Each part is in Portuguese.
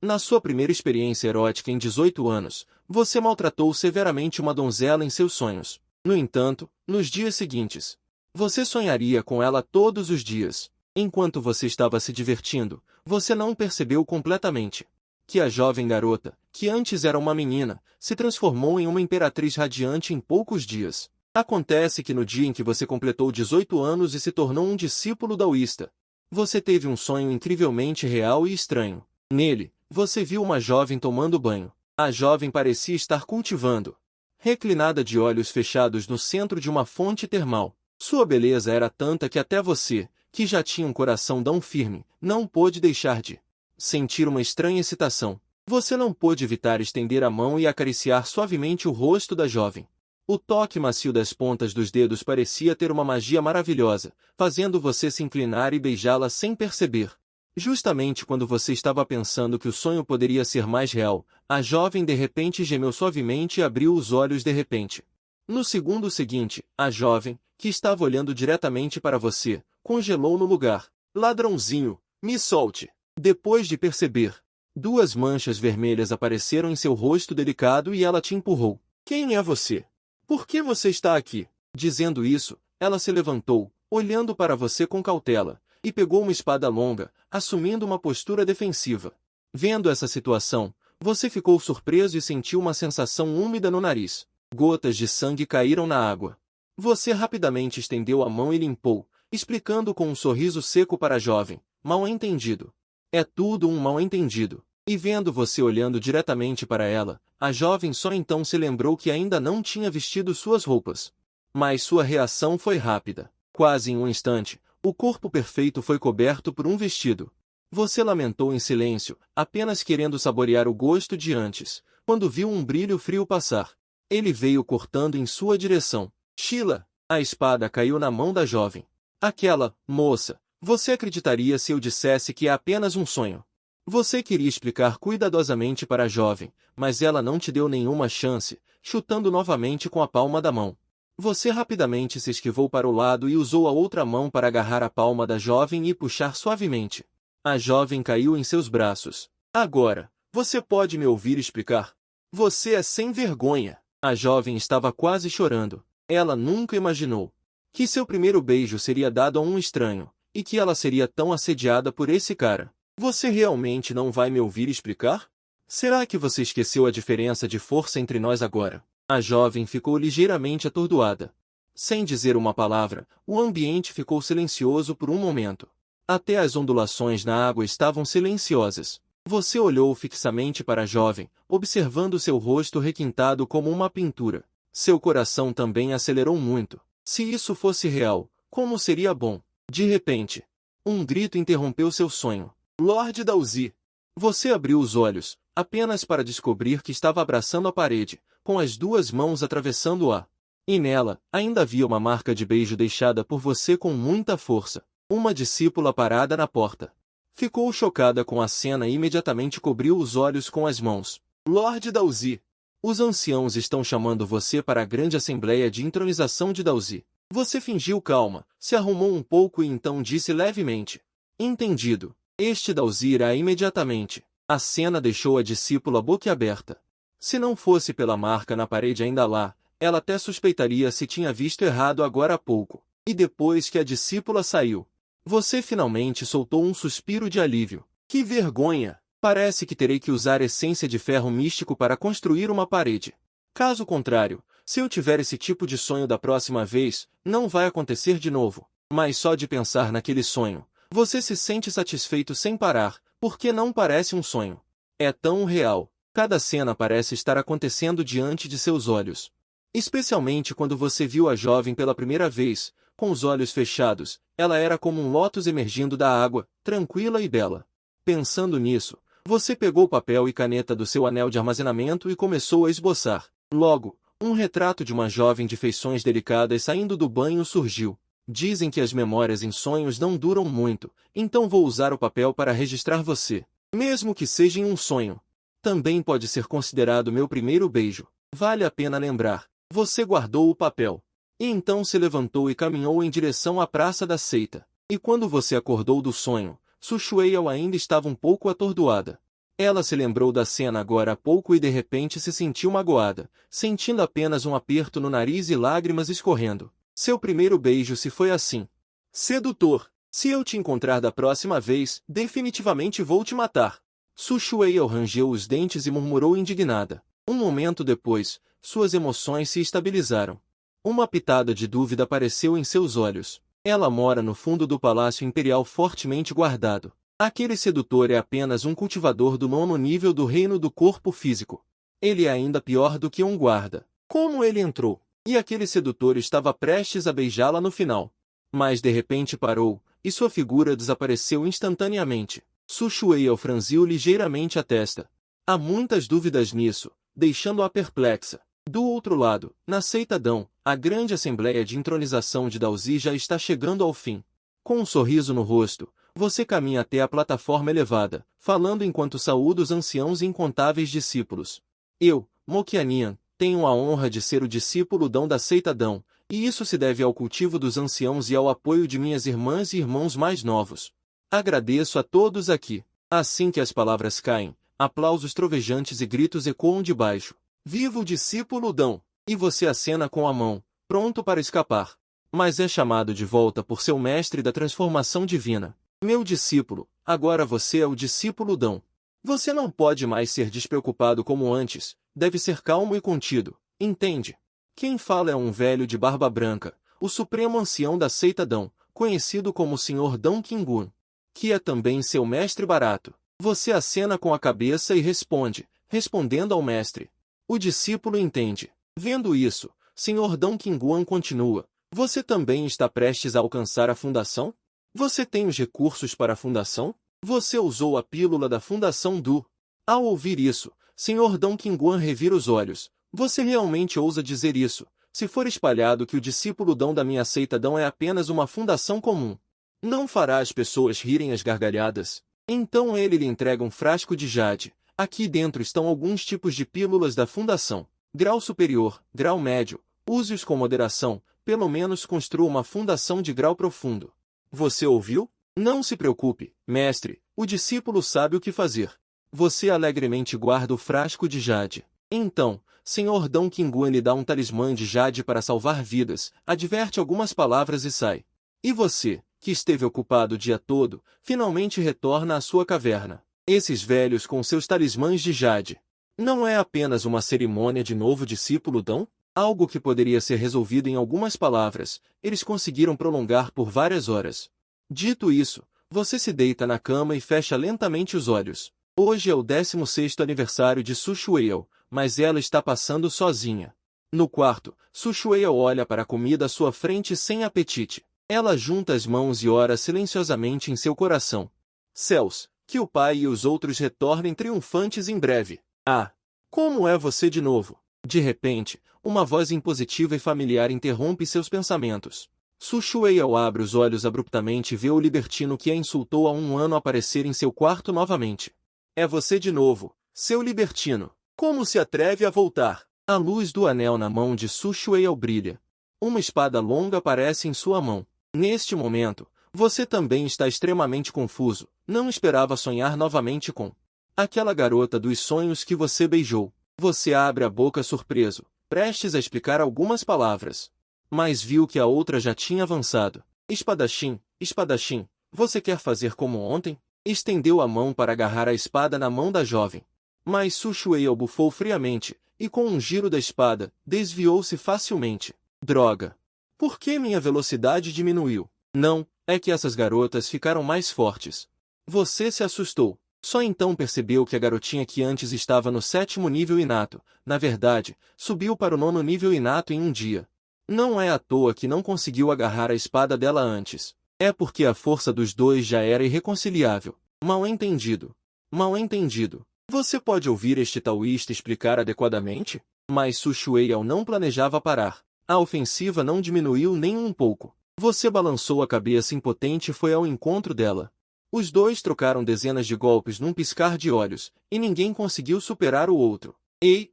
Na sua primeira experiência erótica em 18 anos, você maltratou severamente uma donzela em seus sonhos. No entanto, nos dias seguintes, você sonharia com ela todos os dias. Enquanto você estava se divertindo, você não percebeu completamente que a jovem garota, que antes era uma menina, se transformou em uma imperatriz radiante em poucos dias. Acontece que no dia em que você completou 18 anos e se tornou um discípulo daoísta, você teve um sonho incrivelmente real e estranho. Nele, você viu uma jovem tomando banho. A jovem parecia estar cultivando, reclinada de olhos fechados no centro de uma fonte termal. Sua beleza era tanta que até você, que já tinha um coração tão firme, não pôde deixar de sentir uma estranha excitação. Você não pôde evitar estender a mão e acariciar suavemente o rosto da jovem. O toque macio das pontas dos dedos parecia ter uma magia maravilhosa, fazendo você se inclinar e beijá-la sem perceber. Justamente quando você estava pensando que o sonho poderia ser mais real, a jovem de repente gemeu suavemente e abriu os olhos de repente. No segundo seguinte, a jovem, que estava olhando diretamente para você, congelou no lugar. Ladrãozinho, me solte! Depois de perceber, duas manchas vermelhas apareceram em seu rosto delicado e ela te empurrou. Quem é você? Por que você está aqui? Dizendo isso, ela se levantou, olhando para você com cautela, e pegou uma espada longa, assumindo uma postura defensiva. Vendo essa situação, você ficou surpreso e sentiu uma sensação úmida no nariz. Gotas de sangue caíram na água. Você rapidamente estendeu a mão e limpou, explicando com um sorriso seco para a jovem: mal entendido. É tudo um mal entendido. E vendo você olhando diretamente para ela, a jovem só então se lembrou que ainda não tinha vestido suas roupas. Mas sua reação foi rápida. Quase em um instante, o corpo perfeito foi coberto por um vestido. Você lamentou em silêncio, apenas querendo saborear o gosto de antes, quando viu um brilho frio passar. Ele veio cortando em sua direção. Sheila! A espada caiu na mão da jovem. Aquela moça, você acreditaria se eu dissesse que é apenas um sonho? Você queria explicar cuidadosamente para a jovem, mas ela não te deu nenhuma chance, chutando novamente com a palma da mão. Você rapidamente se esquivou para o lado e usou a outra mão para agarrar a palma da jovem e puxar suavemente. A jovem caiu em seus braços. Agora, você pode me ouvir explicar? Você é sem vergonha. A jovem estava quase chorando. Ela nunca imaginou que seu primeiro beijo seria dado a um estranho, e que ela seria tão assediada por esse cara. Você realmente não vai me ouvir explicar? Será que você esqueceu a diferença de força entre nós agora? A jovem ficou ligeiramente atordoada. Sem dizer uma palavra, o ambiente ficou silencioso por um momento. Até as ondulações na água estavam silenciosas. Você olhou fixamente para a jovem, observando seu rosto requintado como uma pintura. Seu coração também acelerou muito. Se isso fosse real, como seria bom? De repente, um grito interrompeu seu sonho. Lord Dalzi! Você abriu os olhos, apenas para descobrir que estava abraçando a parede, com as duas mãos atravessando-a. E nela, ainda havia uma marca de beijo deixada por você com muita força. Uma discípula parada na porta. Ficou chocada com a cena e imediatamente cobriu os olhos com as mãos. Lord Dalzi! Os anciãos estão chamando você para a grande assembleia de intronização de Dalzi. Você fingiu calma, se arrumou um pouco e então disse levemente: entendido. Este Dalzi irá imediatamente. A cena deixou a discípula boquiaberta. Se não fosse pela marca na parede ainda lá, ela até suspeitaria se tinha visto errado agora há pouco. E depois que a discípula saiu, você finalmente soltou um suspiro de alívio. Que vergonha! Parece que terei que usar essência de ferro místico para construir uma parede. Caso contrário, se eu tiver esse tipo de sonho da próxima vez, não vai acontecer de novo. Mas só de pensar naquele sonho, você se sente satisfeito sem parar, porque não parece um sonho. É tão real. Cada cena parece estar acontecendo diante de seus olhos. Especialmente quando você viu a jovem pela primeira vez, com os olhos fechados, ela era como um lótus emergindo da água, tranquila e bela. Pensando nisso, você pegou papel e caneta do seu anel de armazenamento e começou a esboçar. Logo, um retrato de uma jovem de feições delicadas saindo do banho surgiu. Dizem que as memórias em sonhos não duram muito, então vou usar o papel para registrar você. Mesmo que seja em um sonho. Também pode ser considerado meu primeiro beijo. Vale a pena lembrar. Você guardou o papel. E então se levantou e caminhou em direção à Praça da Seita. E quando você acordou do sonho, Sushueil ainda estava um pouco atordoada. Ela se lembrou da cena agora há pouco e de repente se sentiu magoada, sentindo apenas um aperto no nariz e lágrimas escorrendo. Seu primeiro beijo se foi assim. Sedutor. Se eu te encontrar da próxima vez, definitivamente vou te matar. Su Shueiyao rangeu os dentes e murmurou indignada. Um momento depois, suas emoções se estabilizaram. Uma pitada de dúvida apareceu em seus olhos. Ela mora no fundo do Palácio Imperial fortemente guardado. Aquele sedutor é apenas um cultivador do 9º nível do reino do corpo físico. Ele é ainda pior do que um guarda. Como ele entrou? E aquele sedutor estava prestes a beijá-la no final. Mas de repente parou, e sua figura desapareceu instantaneamente. Su Shueiyao franziu ligeiramente a testa. Há muitas dúvidas nisso, deixando-a perplexa. Do outro lado, na seita Dão, a grande assembleia de entronização de Daozi já está chegando ao fim. Com um sorriso no rosto, você caminha até a plataforma elevada, falando enquanto saúda os anciãos e incontáveis discípulos. Eu, Moqianian, tenho a honra de ser o discípulo Dão da seita Dão, e isso se deve ao cultivo dos anciãos e ao apoio de minhas irmãs e irmãos mais novos. Agradeço a todos aqui. Assim que as palavras caem, aplausos trovejantes e gritos ecoam de baixo. Viva o discípulo Dão! E você acena com a mão, pronto para escapar. Mas é chamado de volta por seu mestre da transformação divina. Meu discípulo, agora você é o discípulo Dão. Você não pode mais ser despreocupado como antes, deve ser calmo e contido, entende? Quem fala é um velho de barba branca, o supremo ancião da seita Dão, conhecido como o Sr. Dão Qingguan, que é também seu mestre barato. Você acena com a cabeça e responde, respondendo ao mestre. O discípulo entende. Vendo isso, Sr. Dão Qingguan continua. Você também está prestes a alcançar a fundação? Você tem os recursos para a fundação? Você usou a pílula da fundação do... Ao ouvir isso, Sr. Dão Qingguan revira os olhos. Você realmente ousa dizer isso? Se for espalhado que o discípulo Dão da minha seita Dão é apenas uma fundação comum, não fará as pessoas rirem às gargalhadas? Então ele lhe entrega um frasco de jade. Aqui dentro estão alguns tipos de pílulas da fundação. Grau superior, grau médio. Use-os com moderação, pelo menos construa uma fundação de grau profundo. Você ouviu? Não se preocupe, mestre, o discípulo sabe o que fazer. Você alegremente guarda o frasco de jade. Então, Sr. Dão Qingguan lhe dá um talismã de jade para salvar vidas, adverte algumas palavras e sai. E você, que esteve ocupado o dia todo, finalmente retorna à sua caverna. Esses velhos com seus talismãs de jade. Não é apenas uma cerimônia de novo discípulo Dão? Algo que poderia ser resolvido em algumas palavras, eles conseguiram prolongar por várias horas. Dito isso, você se deita na cama e fecha lentamente os olhos. Hoje é o 16º aniversário de Su Shueiyao, mas ela está passando sozinha. No quarto, Su Shueiyao olha para a comida à sua frente sem apetite. Ela junta as mãos e ora silenciosamente em seu coração. Céus, que o pai e os outros retornem triunfantes em breve. Ah! Como é você de novo? De repente, uma voz impositiva e familiar interrompe seus pensamentos. Su Shueiyao abre os olhos abruptamente e vê o libertino que a insultou há um ano aparecer em seu quarto novamente. É você de novo, seu libertino. Como se atreve a voltar? A luz do anel na mão de Su Shueiyao brilha. Uma espada longa aparece em sua mão. Neste momento, você também está extremamente confuso. Não esperava sonhar novamente com aquela garota dos sonhos que você beijou. Você abre a boca surpreso, prestes a explicar algumas palavras. Mas viu que a outra já tinha avançado. Espadachim, espadachim, você quer fazer como ontem? Estendeu a mão para agarrar a espada na mão da jovem. Mas Su Shueiyao bufou friamente, e com um giro da espada, desviou-se facilmente. Droga! Por que minha velocidade diminuiu? Não, é que essas garotas ficaram mais fortes. Você se assustou. Só então percebeu que a garotinha que antes estava no 7º nível inato, na verdade, subiu para o 9º nível inato em um dia. Não é à toa que não conseguiu agarrar a espada dela antes. É porque a força dos dois já era irreconciliável. Mal entendido. Mal entendido. Você pode ouvir este taoísta explicar adequadamente? Mas Su Shueiyao não planejava parar. A ofensiva não diminuiu nem um pouco. Você balançou a cabeça impotente e foi ao encontro dela. Os dois trocaram dezenas de golpes num piscar de olhos, e ninguém conseguiu superar o outro. Ei,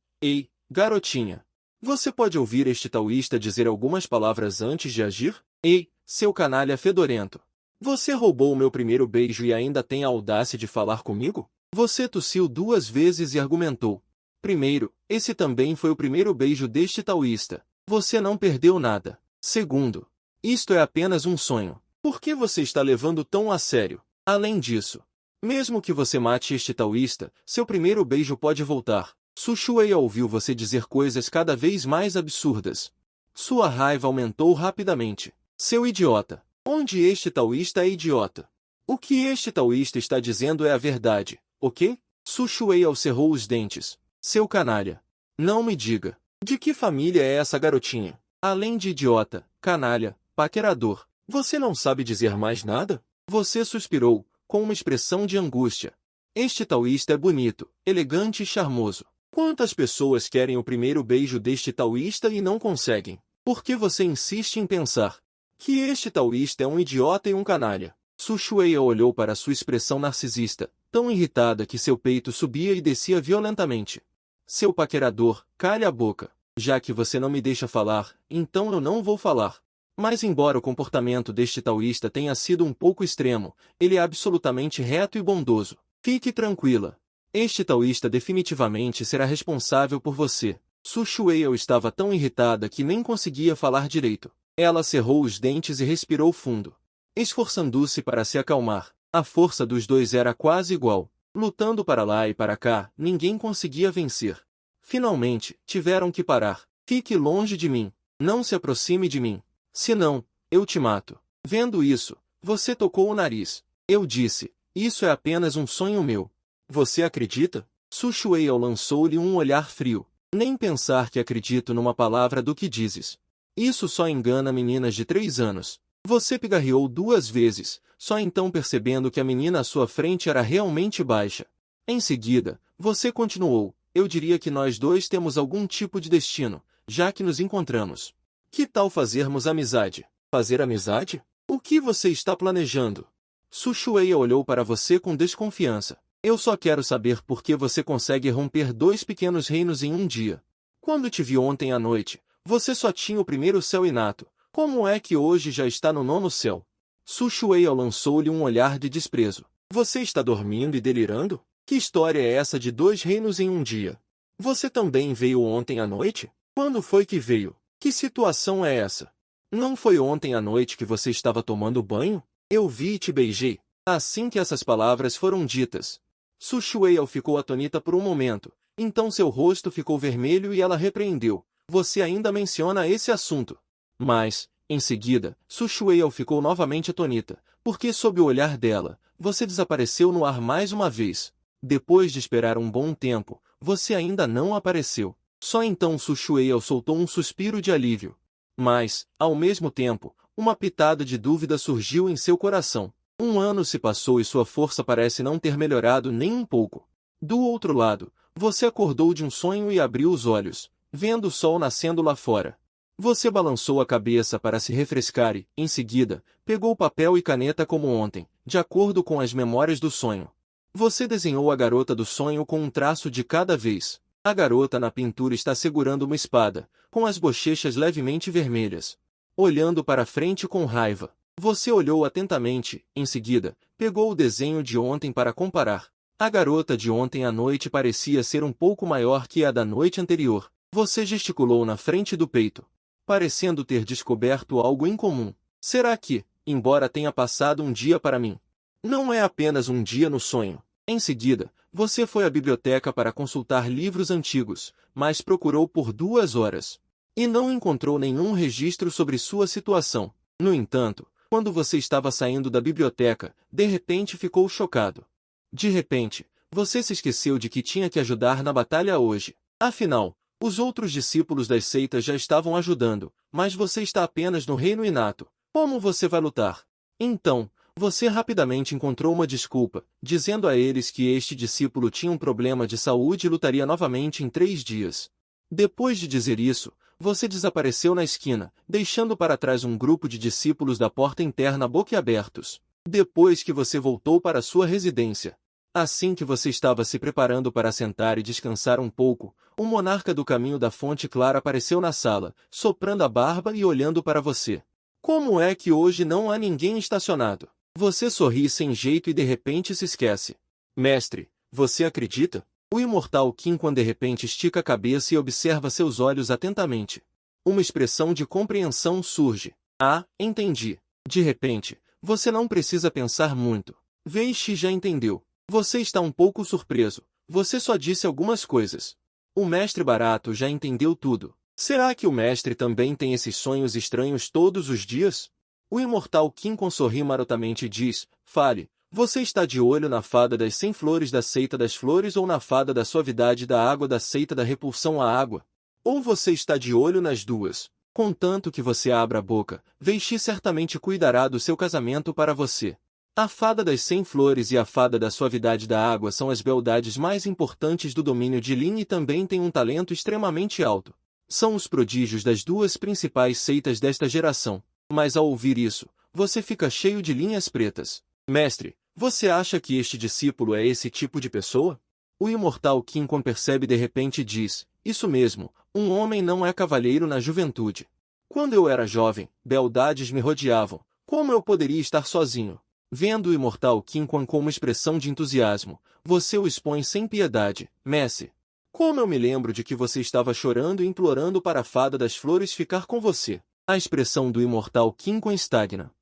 garotinha! Você pode ouvir este taoísta dizer algumas palavras antes de agir? Ei, seu canalha fedorento! Você roubou o meu primeiro beijo e ainda tem a audácia de falar comigo? Você tossiu 2 vezes e argumentou. Primeiro, esse também foi o primeiro beijo deste taoísta. Você não perdeu nada. Segundo, isto é apenas um sonho. Por que você está levando tão a sério? Além disso, mesmo que você mate este taoísta, seu primeiro beijo pode voltar. Su Shueia ouviu você dizer coisas cada vez mais absurdas. Sua raiva aumentou rapidamente. Seu idiota! Onde este taoísta é idiota? O que este taoísta está dizendo é a verdade, ok? Su Shueia cerrou os dentes. Seu canalha! Não me diga. De que família é essa garotinha? Além de idiota, canalha, paquerador, você não sabe dizer mais nada? Você suspirou, com uma expressão de angústia. Este taoísta é bonito, elegante e charmoso. Quantas pessoas querem o primeiro beijo deste taoísta e não conseguem? Por que você insiste em pensar que este taoísta é um idiota e um canalha? Su Shueia olhou para sua expressão narcisista, tão irritada que seu peito subia e descia violentamente. Seu paquerador, calhe a boca. Já que você não me deixa falar, então eu não vou falar. Mas embora o comportamento deste taoísta tenha sido um pouco extremo, ele é absolutamente reto e bondoso. Fique tranquila. Este taoísta definitivamente será responsável por você. Su Shueia estava tão irritada que nem conseguia falar direito. Ela cerrou os dentes e respirou fundo, esforçando-se para se acalmar. A força dos dois era quase igual. Lutando para lá e para cá, ninguém conseguia vencer. Finalmente, tiveram que parar. Fique longe de mim. Não se aproxime de mim. Senão, eu te mato. Vendo isso, você tocou o nariz. Eu disse, isso é apenas um sonho meu. Você acredita? Su Shueia lançou-lhe um olhar frio. Nem pensar que acredito numa palavra do que dizes. Isso só engana meninas de 3 anos. Você pigarreou 2 vezes, só então percebendo que a menina à sua frente era realmente baixa. Em seguida, você continuou, eu diria que nós dois temos algum tipo de destino, já que nos encontramos. Que tal fazermos amizade? Fazer amizade? O que você está planejando? Su Shueia olhou para você com desconfiança. Eu só quero saber por que você consegue romper 2 pequenos reinos em um dia. Quando te vi ontem à noite, você só tinha o primeiro céu inato. Como é que hoje já está no 9º céu? Su Shueia lançou-lhe um olhar de desprezo. Você está dormindo e delirando? Que história é essa de 2 reinos em um dia? Você também veio ontem à noite? Quando foi que veio? Que situação é essa? Não foi ontem à noite que você estava tomando banho? Eu vi e te beijei. Assim que essas palavras foram ditas, Su Shueia ficou atônita por um momento. Então seu rosto ficou vermelho e ela repreendeu. Você ainda menciona esse assunto. Mas, em seguida, Su Shueia ficou novamente atônita, porque sob o olhar dela, você desapareceu no ar mais uma vez. Depois de esperar um bom tempo, você ainda não apareceu. Só então Su Shueia soltou um suspiro de alívio. Mas, ao mesmo tempo, uma pitada de dúvida surgiu em seu coração. 1 ano se passou e sua força parece não ter melhorado nem um pouco. Do outro lado, você acordou de um sonho e abriu os olhos, vendo o sol nascendo lá fora. Você balançou a cabeça para se refrescar e, em seguida, pegou papel e caneta como ontem, de acordo com as memórias do sonho. Você desenhou a garota do sonho com um traço de cada vez. A garota na pintura está segurando uma espada, com as bochechas levemente vermelhas. Olhando para frente com raiva. Você olhou atentamente, em seguida, pegou o desenho de ontem para comparar. A garota de ontem à noite parecia ser um pouco maior que a da noite anterior. Você gesticulou na frente do peito, parecendo ter descoberto algo incomum. Será que, embora tenha passado um dia para mim, não é apenas um dia no sonho? Em seguida, você foi à biblioteca para consultar livros antigos, mas procurou por 2 horas e não encontrou nenhum registro sobre sua situação. No entanto, quando você estava saindo da biblioteca, de repente ficou chocado. De repente, você se esqueceu de que tinha que ajudar na batalha hoje. Afinal, os outros discípulos das seitas já estavam ajudando, mas você está apenas no reino inato. Como você vai lutar? Então, você rapidamente encontrou uma desculpa, dizendo a eles que este discípulo tinha um problema de saúde e lutaria novamente em 3 dias. Depois de dizer isso, você desapareceu na esquina, deixando para trás um grupo de discípulos da porta interna boquiabertos. Depois que você voltou para sua residência, assim que você estava se preparando para sentar e descansar um pouco, o monarca do caminho da fonte clara apareceu na sala, soprando a barba e olhando para você. Como é que hoje não há ninguém estacionado? Você sorri sem jeito e de repente se esquece. Mestre, Você acredita? O imortal Qin Quan de repente estica a cabeça e observa seus olhos atentamente. Uma expressão de compreensão surge. Ah, entendi. De repente, você não precisa pensar muito. Wei Shi já entendeu. Você está um pouco surpreso. Você só disse algumas coisas. O mestre barato já entendeu tudo. Será que o mestre também tem esses sonhos estranhos todos os dias? O imortal Qin Quan sorri marotamente e diz, fale, você está de olho na fada das 100 flores da seita das flores ou na fada da suavidade da água da seita da repulsão à água? Ou você está de olho nas duas? Contanto que você abra a boca, Wei Shi certamente cuidará do seu casamento para você. A fada das 100 flores e a fada da suavidade da água são as beldades mais importantes do domínio de Lin e também têm um talento extremamente alto. São os prodígios das duas principais seitas desta geração. Mas ao ouvir isso, você fica cheio de linhas pretas. Mestre, você acha que este discípulo é esse tipo de pessoa? O imortal Qin Quan percebe de repente e diz, isso mesmo, um homem não é cavalheiro na juventude. Quando eu era jovem, beldades me rodeavam. Como eu poderia estar sozinho? Vendo o imortal Qin Quan com uma expressão de entusiasmo, você o expõe sem piedade, mestre. Como eu me lembro de que você estava chorando e implorando para a fada das flores ficar com você. A expressão do imortal Qin Quan estagna.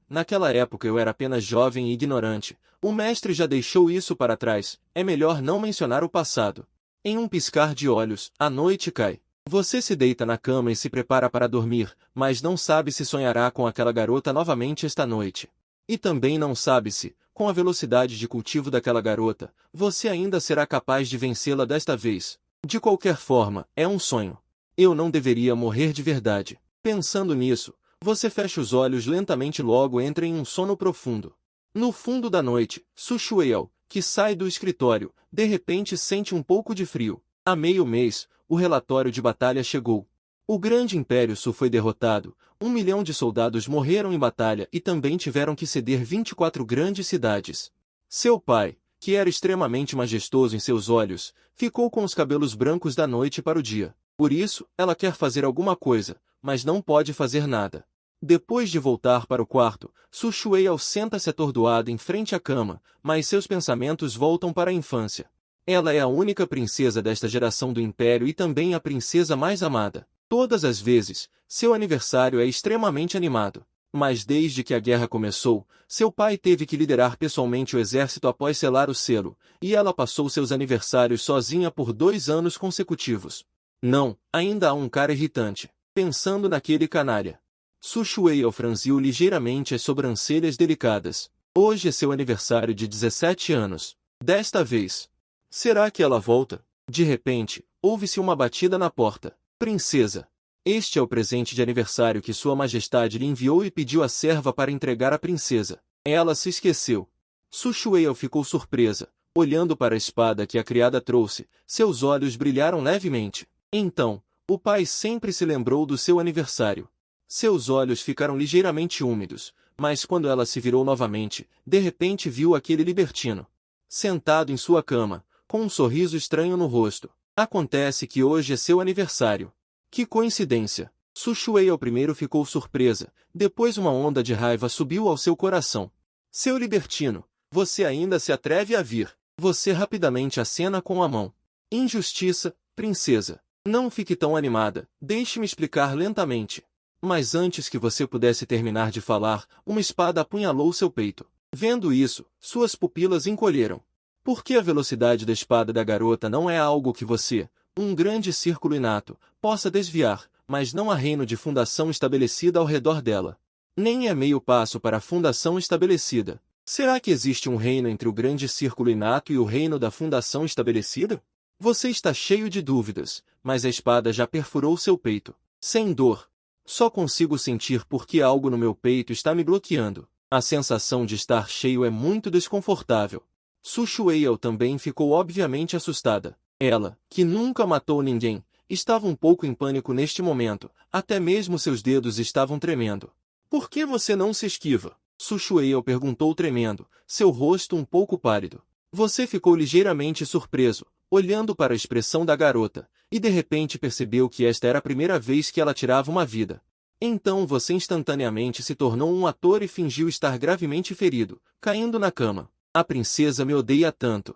Naquela época eu era apenas jovem e ignorante. O mestre já deixou isso para trás, é melhor não mencionar o passado. Em um piscar de olhos, a noite cai. Você se deita na cama e se prepara para dormir, mas não sabe se sonhará com aquela garota novamente esta noite. E também não sabe se, com a velocidade de cultivo daquela garota, você ainda será capaz de vencê-la desta vez. De qualquer forma, é um sonho. Eu não deveria morrer de verdade. Pensando nisso, você fecha os olhos lentamente e logo entra em um sono profundo. No fundo da noite, Su Shueil, que sai do escritório, de repente sente um pouco de frio. Há meio mês, o relatório de batalha chegou. O grande Império Su foi derrotado, 1 milhão de soldados morreram em batalha e também tiveram que ceder 24 grandes cidades. Seu pai, que era extremamente majestoso em seus olhos, ficou com os cabelos brancos da noite para o dia. Por isso, ela quer fazer alguma coisa, mas não pode fazer nada. Depois de voltar para o quarto, Su Shueil senta-se atordoada em frente à cama, mas seus pensamentos voltam para a infância. Ela é a única princesa desta geração do Império e também a princesa mais amada. Todas as vezes, seu aniversário é extremamente animado. Mas desde que a guerra começou, seu pai teve que liderar pessoalmente o exército após selar o selo, e ela passou seus aniversários sozinha por 2 anos consecutivos. Não, ainda há um cara irritante. Pensando naquele canalha. Su Shueil franziu ligeiramente as sobrancelhas delicadas. Hoje é seu aniversário de 17 anos. Desta vez. Será que ela volta? De repente, ouve-se uma batida na porta. Princesa. Este é o presente de aniversário que Sua Majestade lhe enviou e pediu à serva para entregar à princesa. Ela se esqueceu. Su Shueil ficou surpresa. Olhando para a espada que a criada trouxe, seus olhos brilharam levemente. Então, o pai sempre se lembrou do seu aniversário. Seus olhos ficaram ligeiramente úmidos, mas quando ela se virou novamente, de repente viu aquele libertino. Sentado em sua cama, com um sorriso estranho no rosto. Acontece que hoje é seu aniversário. Que coincidência! Su Shueil primeiro ficou surpresa, depois uma onda de raiva subiu ao seu coração. Seu libertino, você ainda se atreve a vir. Você rapidamente acena com a mão. Injustiça, princesa. Não fique tão animada, deixe-me explicar lentamente. Mas antes que você pudesse terminar de falar, uma espada apunhalou seu peito. Vendo isso, suas pupilas encolheram. Por que a velocidade da espada da garota não é algo que você, um grande círculo inato, possa desviar, mas não há reino de fundação estabelecida ao redor dela. Nem é meio passo para a fundação estabelecida. Será que existe um reino entre o grande círculo inato e o reino da fundação estabelecida? Você está cheio de dúvidas, mas a espada já perfurou seu peito. Sem dor. Só consigo sentir porque algo no meu peito está me bloqueando. A sensação de estar cheio é muito desconfortável. Su Shueil também ficou obviamente assustada. Ela, que nunca matou ninguém, estava um pouco em pânico neste momento, até mesmo seus dedos estavam tremendo. Por que você não se esquiva? Su Shueil perguntou tremendo, seu rosto um pouco pálido. Você ficou ligeiramente surpreso, olhando para a expressão da garota, e de repente percebeu que esta era a primeira vez que ela tirava uma vida. Então você instantaneamente se tornou um ator e fingiu estar gravemente ferido, caindo na cama. A princesa me odeia tanto.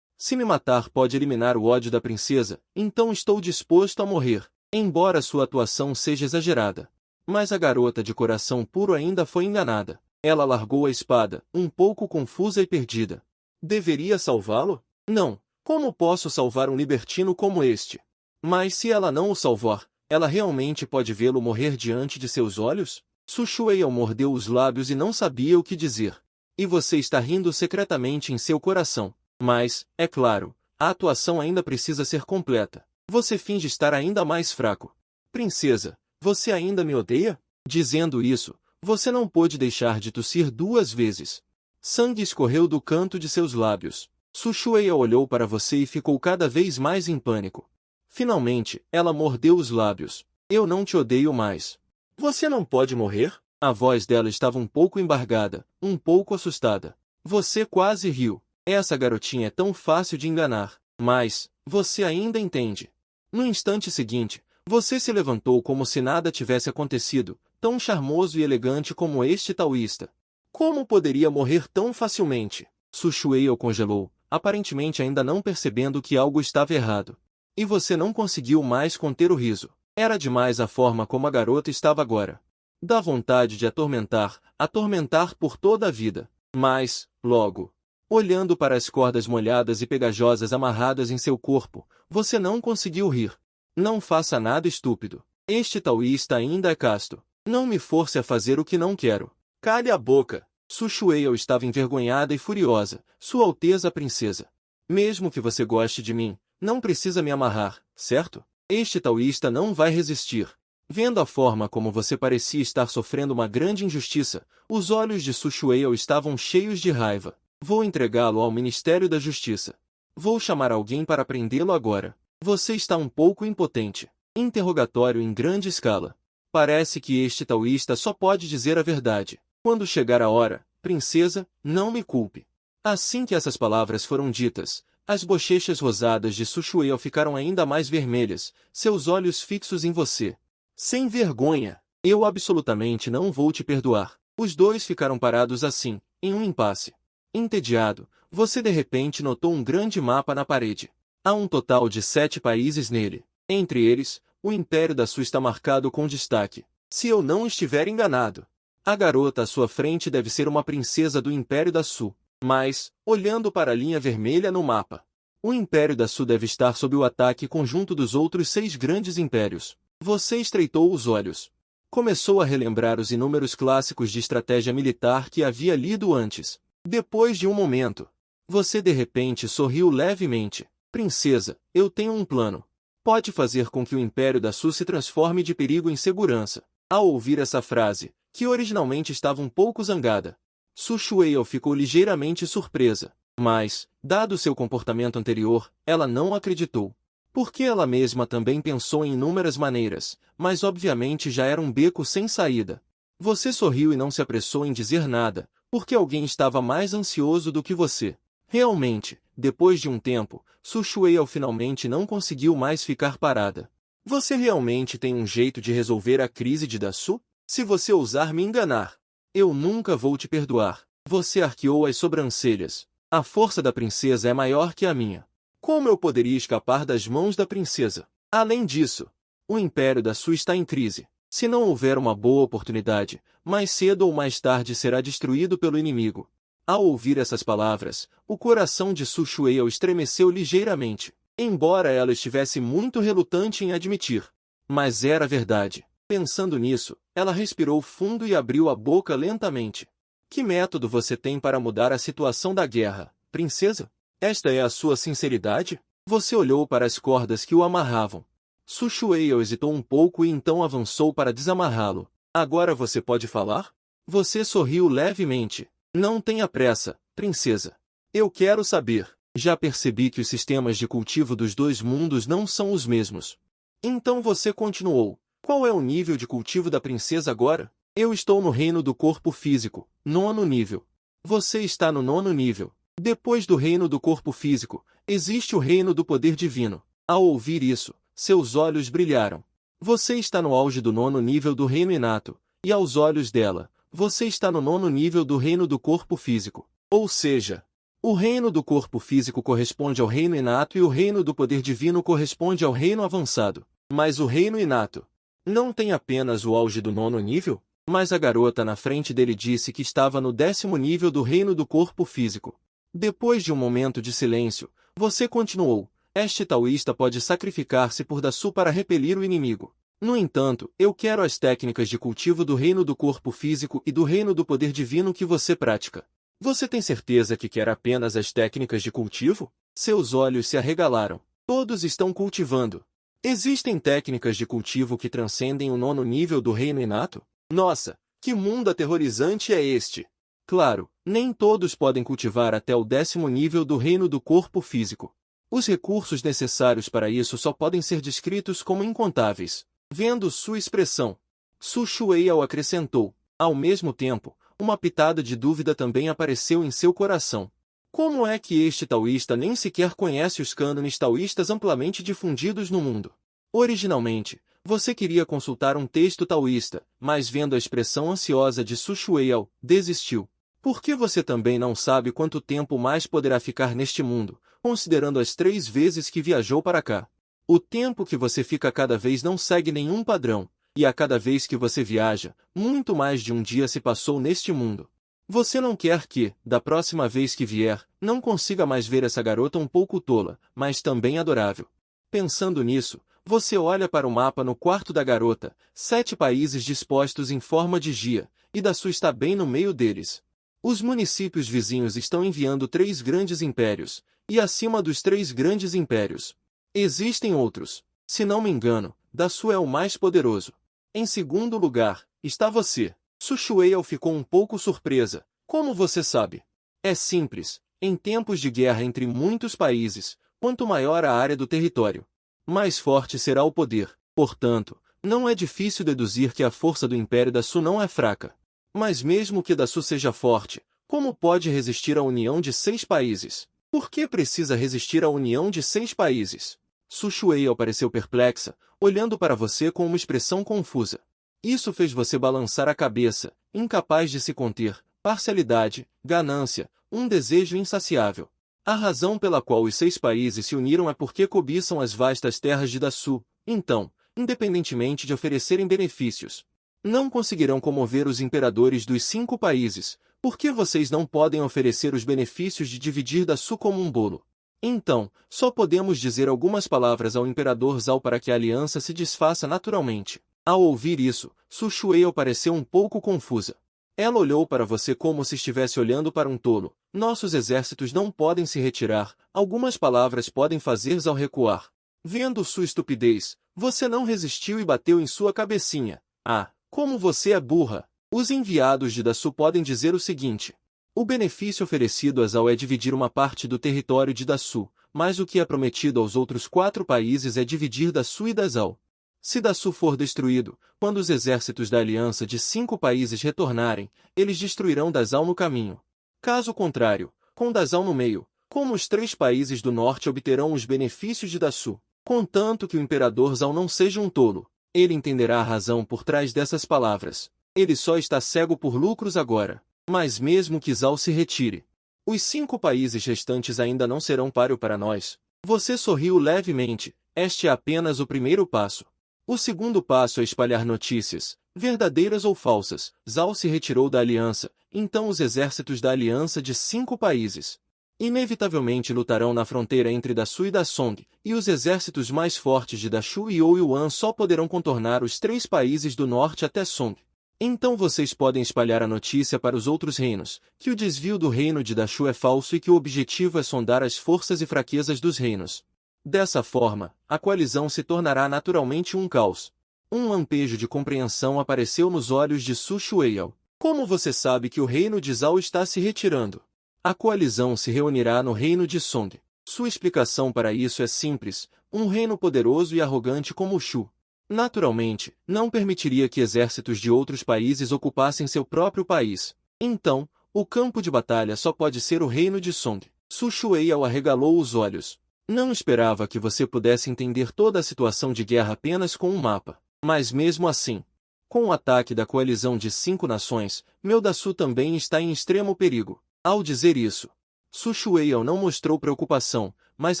Se me matar pode eliminar o ódio da princesa, então estou disposto a morrer, embora sua atuação seja exagerada. Mas a garota de coração puro ainda foi enganada. Ela largou a espada, um pouco confusa e perdida. Deveria salvá-lo? Não. Como posso salvar um libertino como este? Mas se ela não o salvar, ela realmente pode vê-lo morrer diante de seus olhos? Su Shueihao mordeu os lábios e não sabia o que dizer. E você está rindo secretamente em seu coração. Mas, é claro, a atuação ainda precisa ser completa. Você finge estar ainda mais fraco. Princesa, você ainda me odeia? Dizendo isso, você não pôde deixar de tossir 2 vezes. Sangue escorreu do canto de seus lábios. Su Shueihao olhou para você e ficou cada vez mais em pânico. Finalmente, ela mordeu os lábios. Eu não te odeio mais. Você não pode morrer? A voz dela estava um pouco embargada, um pouco assustada. Você quase riu. Essa garotinha é tão fácil de enganar. Mas, você ainda entende. No instante seguinte, você se levantou como se nada tivesse acontecido, tão charmoso e elegante como este taoísta. Como poderia morrer tão facilmente? Su Shueihao congelou, aparentemente ainda não percebendo que algo estava errado. E você não conseguiu mais conter o riso. Era demais a forma como a garota estava agora. Dá vontade de atormentar por toda a vida. Mas, logo, olhando para as cordas molhadas e pegajosas amarradas em seu corpo, você não conseguiu rir. Não faça nada estúpido. Este taoísta ainda é casto. Não me force a fazer o que não quero. Cale a boca. Su Shueihao estava envergonhada e furiosa. Sua Alteza a Princesa. Mesmo que você goste de mim, não precisa me amarrar, certo? Este taoísta não vai resistir. Vendo a forma como você parecia estar sofrendo uma grande injustiça, os olhos de Su Shueihao estavam cheios de raiva. Vou entregá-lo ao Ministério da Justiça. Vou chamar alguém para prendê-lo agora. Você está um pouco impotente. Interrogatório em grande escala. Parece que este taoísta só pode dizer a verdade. Quando chegar a hora, princesa, não me culpe. Assim que essas palavras foram ditas, as bochechas rosadas de Su Shueihao ficaram ainda mais vermelhas, seus olhos fixos em você. Sem vergonha! Eu absolutamente não vou te perdoar. Os dois ficaram parados assim, em um impasse. Entediado, você de repente notou um grande mapa na parede. Há um total de 7 países nele. Entre eles, o Império da Su está marcado com destaque. Se eu não estiver enganado, a garota à sua frente deve ser uma princesa do Império da Su. Mas, olhando para a linha vermelha no mapa, o Império da Su deve estar sob o ataque conjunto dos outros 6 grandes impérios. Você estreitou os olhos. Começou a relembrar os inúmeros clássicos de estratégia militar que havia lido antes. Depois de um momento, você de repente sorriu levemente. Princesa, eu tenho um plano. Pode fazer com que o Império da Su se transforme de perigo em segurança. Ao ouvir essa frase, que originalmente estava um pouco zangada, Su Shueihao ficou ligeiramente surpresa. Mas, dado seu comportamento anterior, ela não acreditou. Porque ela mesma também pensou em inúmeras maneiras, mas obviamente já era um beco sem saída. Você sorriu e não se apressou em dizer nada, porque alguém estava mais ansioso do que você. Realmente, depois de um tempo, Su Shueihao finalmente não conseguiu mais ficar parada. Você realmente tem um jeito de resolver a crise de Dasu? Se você ousar me enganar, eu nunca vou te perdoar. Você arqueou as sobrancelhas. A força da princesa é maior que a minha. Como eu poderia escapar das mãos da princesa? Além disso, o Império da Su está em crise. Se não houver uma boa oportunidade, mais cedo ou mais tarde será destruído pelo inimigo. Ao ouvir essas palavras, o coração de Su Shueihao estremeceu ligeiramente, embora ela estivesse muito relutante em admitir. Mas era verdade. Pensando nisso, ela respirou fundo e abriu a boca lentamente. Que método você tem para mudar a situação da guerra, princesa? Esta é a sua sinceridade? Você olhou para as cordas que o amarravam. Su Shueihao hesitou um pouco e então avançou para desamarrá-lo. Agora você pode falar? Você sorriu levemente. Não tenha pressa, princesa. Eu quero saber. Já percebi que os sistemas de cultivo dos 2 mundos não são os mesmos. Então você continuou. Qual é o nível de cultivo da princesa agora? Eu estou no reino do corpo físico, 9º nível. Você está no 9º nível. Depois do reino do corpo físico, existe o reino do poder divino. Ao ouvir isso, seus olhos brilharam. Você está no auge do 9º nível do reino inato, e aos olhos dela, você está no 9º nível do reino do corpo físico. Ou seja, O reino do corpo físico corresponde ao reino inato e o reino do poder divino corresponde ao reino avançado. Mas o reino inato não tem apenas o auge do 9º nível? Mas a garota na frente dele disse que estava no 10º nível do reino do corpo físico. Depois de um momento de silêncio, você continuou. Este taoísta pode sacrificar-se por Dasu para repelir o inimigo. No entanto, eu quero as técnicas de cultivo do reino do corpo físico e do reino do poder divino que você pratica. Você tem certeza que quer apenas as técnicas de cultivo? Seus olhos se arregalaram. Todos estão cultivando. Existem técnicas de cultivo que transcendem o 9º nível do reino inato? Nossa, que mundo aterrorizante é este! Claro, nem todos podem cultivar até o 10º nível do reino do corpo físico. Os recursos necessários para isso só podem ser descritos como incontáveis. Vendo sua expressão, Su Shueihao acrescentou. Ao mesmo tempo, uma pitada de dúvida também apareceu em seu coração. Como é que este taoísta nem sequer conhece os cânones taoístas amplamente difundidos no mundo? Originalmente, você queria consultar um texto taoísta, mas vendo a expressão ansiosa de Su Shueihao, desistiu. Por que você também não sabe quanto tempo mais poderá ficar neste mundo, considerando as 3 vezes que viajou para cá? O tempo que você fica cada vez não segue nenhum padrão, e a cada vez que você viaja, muito mais de um dia se passou neste mundo. Você não quer que, da próxima vez que vier, não consiga mais ver essa garota um pouco tola, mas também adorável. Pensando nisso, você olha para o mapa no quarto da garota, 7 países dispostos em forma de gia, e Dasu está bem no meio deles. Os municípios vizinhos estão enviando 3 grandes impérios, e acima dos 3 grandes impérios existem outros. Se não me engano, Dasu é o mais poderoso. Em segundo lugar, está você. Su Shueihao ficou um pouco surpresa. Como você sabe? É simples. Em tempos de guerra entre muitos países, quanto maior a área do território, mais forte será o poder. Portanto, não é difícil deduzir que a força do Império Dasu não é fraca. Mas mesmo que Dasu seja forte, como pode resistir à união de 6 países? Por que precisa resistir à união de 6 países? Su Shueihao pareceu perplexa, olhando para você com uma expressão confusa. Isso fez você balançar a cabeça, incapaz de se conter, parcialidade, ganância, um desejo insaciável. A razão pela qual os 6 países se uniram é porque cobiçam as vastas terras de Dasu. Então, independentemente de oferecerem benefícios, não conseguirão comover os imperadores dos 5 países. Por que vocês não podem oferecer os benefícios de dividir Dasu como um bolo? Então, só podemos dizer algumas palavras ao imperador Zhao para que a aliança se desfaça naturalmente. Ao ouvir isso, Su Shueihao pareceu um pouco confusa. Ela olhou para você como se estivesse olhando para um tolo. Nossos exércitos não podem se retirar, algumas palavras podem fazer Zhao recuar. Vendo sua estupidez, você não resistiu e bateu em sua cabecinha. Ah, como você é burra! Os enviados de Dasu podem dizer o seguinte. O benefício oferecido a Zhao é dividir uma parte do território de Dasu, mas o que é prometido aos outros 4 países é dividir Dasu e da Zhao. Se Dasu for destruído, quando os exércitos da aliança de 5 países retornarem, eles destruirão Dazhao no caminho. Caso contrário, com Dazhao no meio, como os 3 países do norte obterão os benefícios de Dasu? Contanto que o imperador Zhao não seja um tolo, ele entenderá a razão por trás dessas palavras. Ele só está cego por lucros agora. Mas mesmo que Zhao se retire, os 5 países restantes ainda não serão páreo para nós. Você sorriu levemente. Este é apenas o primeiro passo. O segundo passo é espalhar notícias, verdadeiras ou falsas. Zhao se retirou da aliança, então os exércitos da aliança de 5 países inevitavelmente lutarão na fronteira entre Dasu e Dasong, e os exércitos mais fortes de Dashu e Ouyuan só poderão contornar os 3 países do norte até Song. Então vocês podem espalhar a notícia para os outros reinos, que o desvio do reino de Dashu é falso e que o objetivo é sondar as forças e fraquezas dos reinos. Dessa forma, a coalizão se tornará naturalmente um caos. Um lampejo de compreensão apareceu nos olhos de Su Shueihao. Como você sabe que o reino de Zhao está se retirando? A coalizão se reunirá no reino de Song. Sua explicação para isso é simples, um reino poderoso e arrogante como o Shu. Naturalmente, não permitiria que exércitos de outros países ocupassem seu próprio país. Então, o campo de batalha só pode ser o reino de Song. Su Shueihao arregalou os olhos. Não esperava que você pudesse entender toda a situação de guerra apenas com um mapa. Mas mesmo assim, com o ataque da coalizão de 5 nações, meu Dasu também está em extremo perigo. Ao dizer isso, Su Shueihao não mostrou preocupação, mas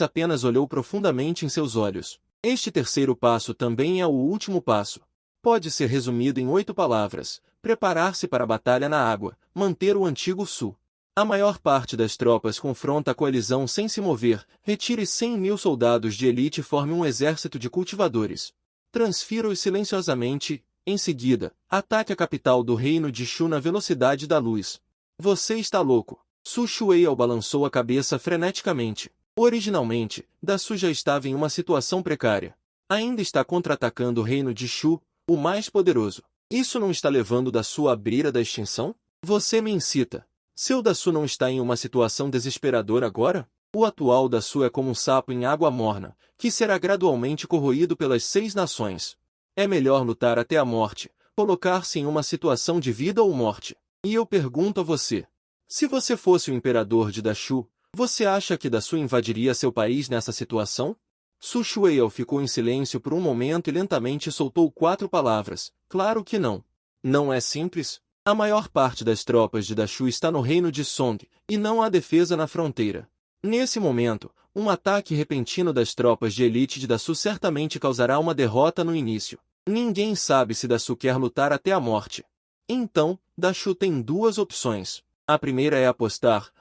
apenas olhou profundamente em seus olhos. Este terceiro passo também é o último passo. Pode ser resumido em 8 palavras: preparar-se para a batalha na água, manter o antigo Su. A maior parte das tropas confronta a coalizão sem se mover, retire 100.000 soldados de elite e forme um exército de cultivadores. Transfira-os silenciosamente, em seguida, ataque a capital do reino de Shu na velocidade da luz. Você está louco. Su Shueihao balançou a cabeça freneticamente. Originalmente, Dasu já estava em uma situação precária. Ainda está contra-atacando o reino de Shu, o mais poderoso. Isso não está levando Dasu à beira da extinção? Você me incita. Seu Dasu não está em uma situação desesperadora agora? O atual Dasu é como um sapo em água morna, que será gradualmente corroído pelas 6 nações. É melhor lutar até a morte, colocar-se em uma situação de vida ou morte. E eu pergunto a você. Se você fosse o imperador de Dashu, você acha que Dasu invadiria seu país nessa situação? Su Shueihao ficou em silêncio por um momento e lentamente soltou 4 palavras. Claro que não. Não é simples? A maior parte das tropas de Dashu está no reino de Song, e não há defesa na fronteira. Nesse momento, um ataque repentino das tropas de elite de Dasu certamente causará uma derrota no início. Ninguém sabe se Dasu quer lutar até a morte. Então, Dashu tem 2 opções. A primeira é apostar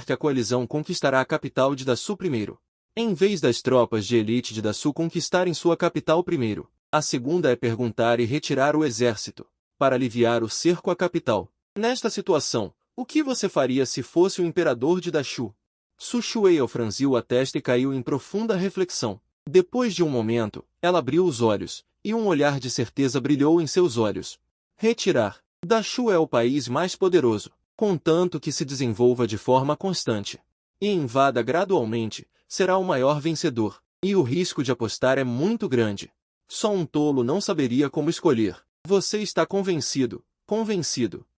que a coalizão conquistará a capital de Dasu primeiro. Em vez das tropas de elite de Dasu conquistarem sua capital primeiro. A segunda é perguntar e retirar o exército, para aliviar o cerco à capital. Nesta situação, o que você faria se fosse o imperador de Dashu? Su Shueihao franziu a testa e caiu em profunda reflexão. Depois de um momento, ela abriu os olhos, e um olhar de certeza brilhou em seus olhos. Retirar. Dashu é o país mais poderoso, contanto que se desenvolva de forma constante e invada gradualmente, será o maior vencedor, e o risco de apostar é muito grande. Só um tolo não saberia como escolher. Você está convencido,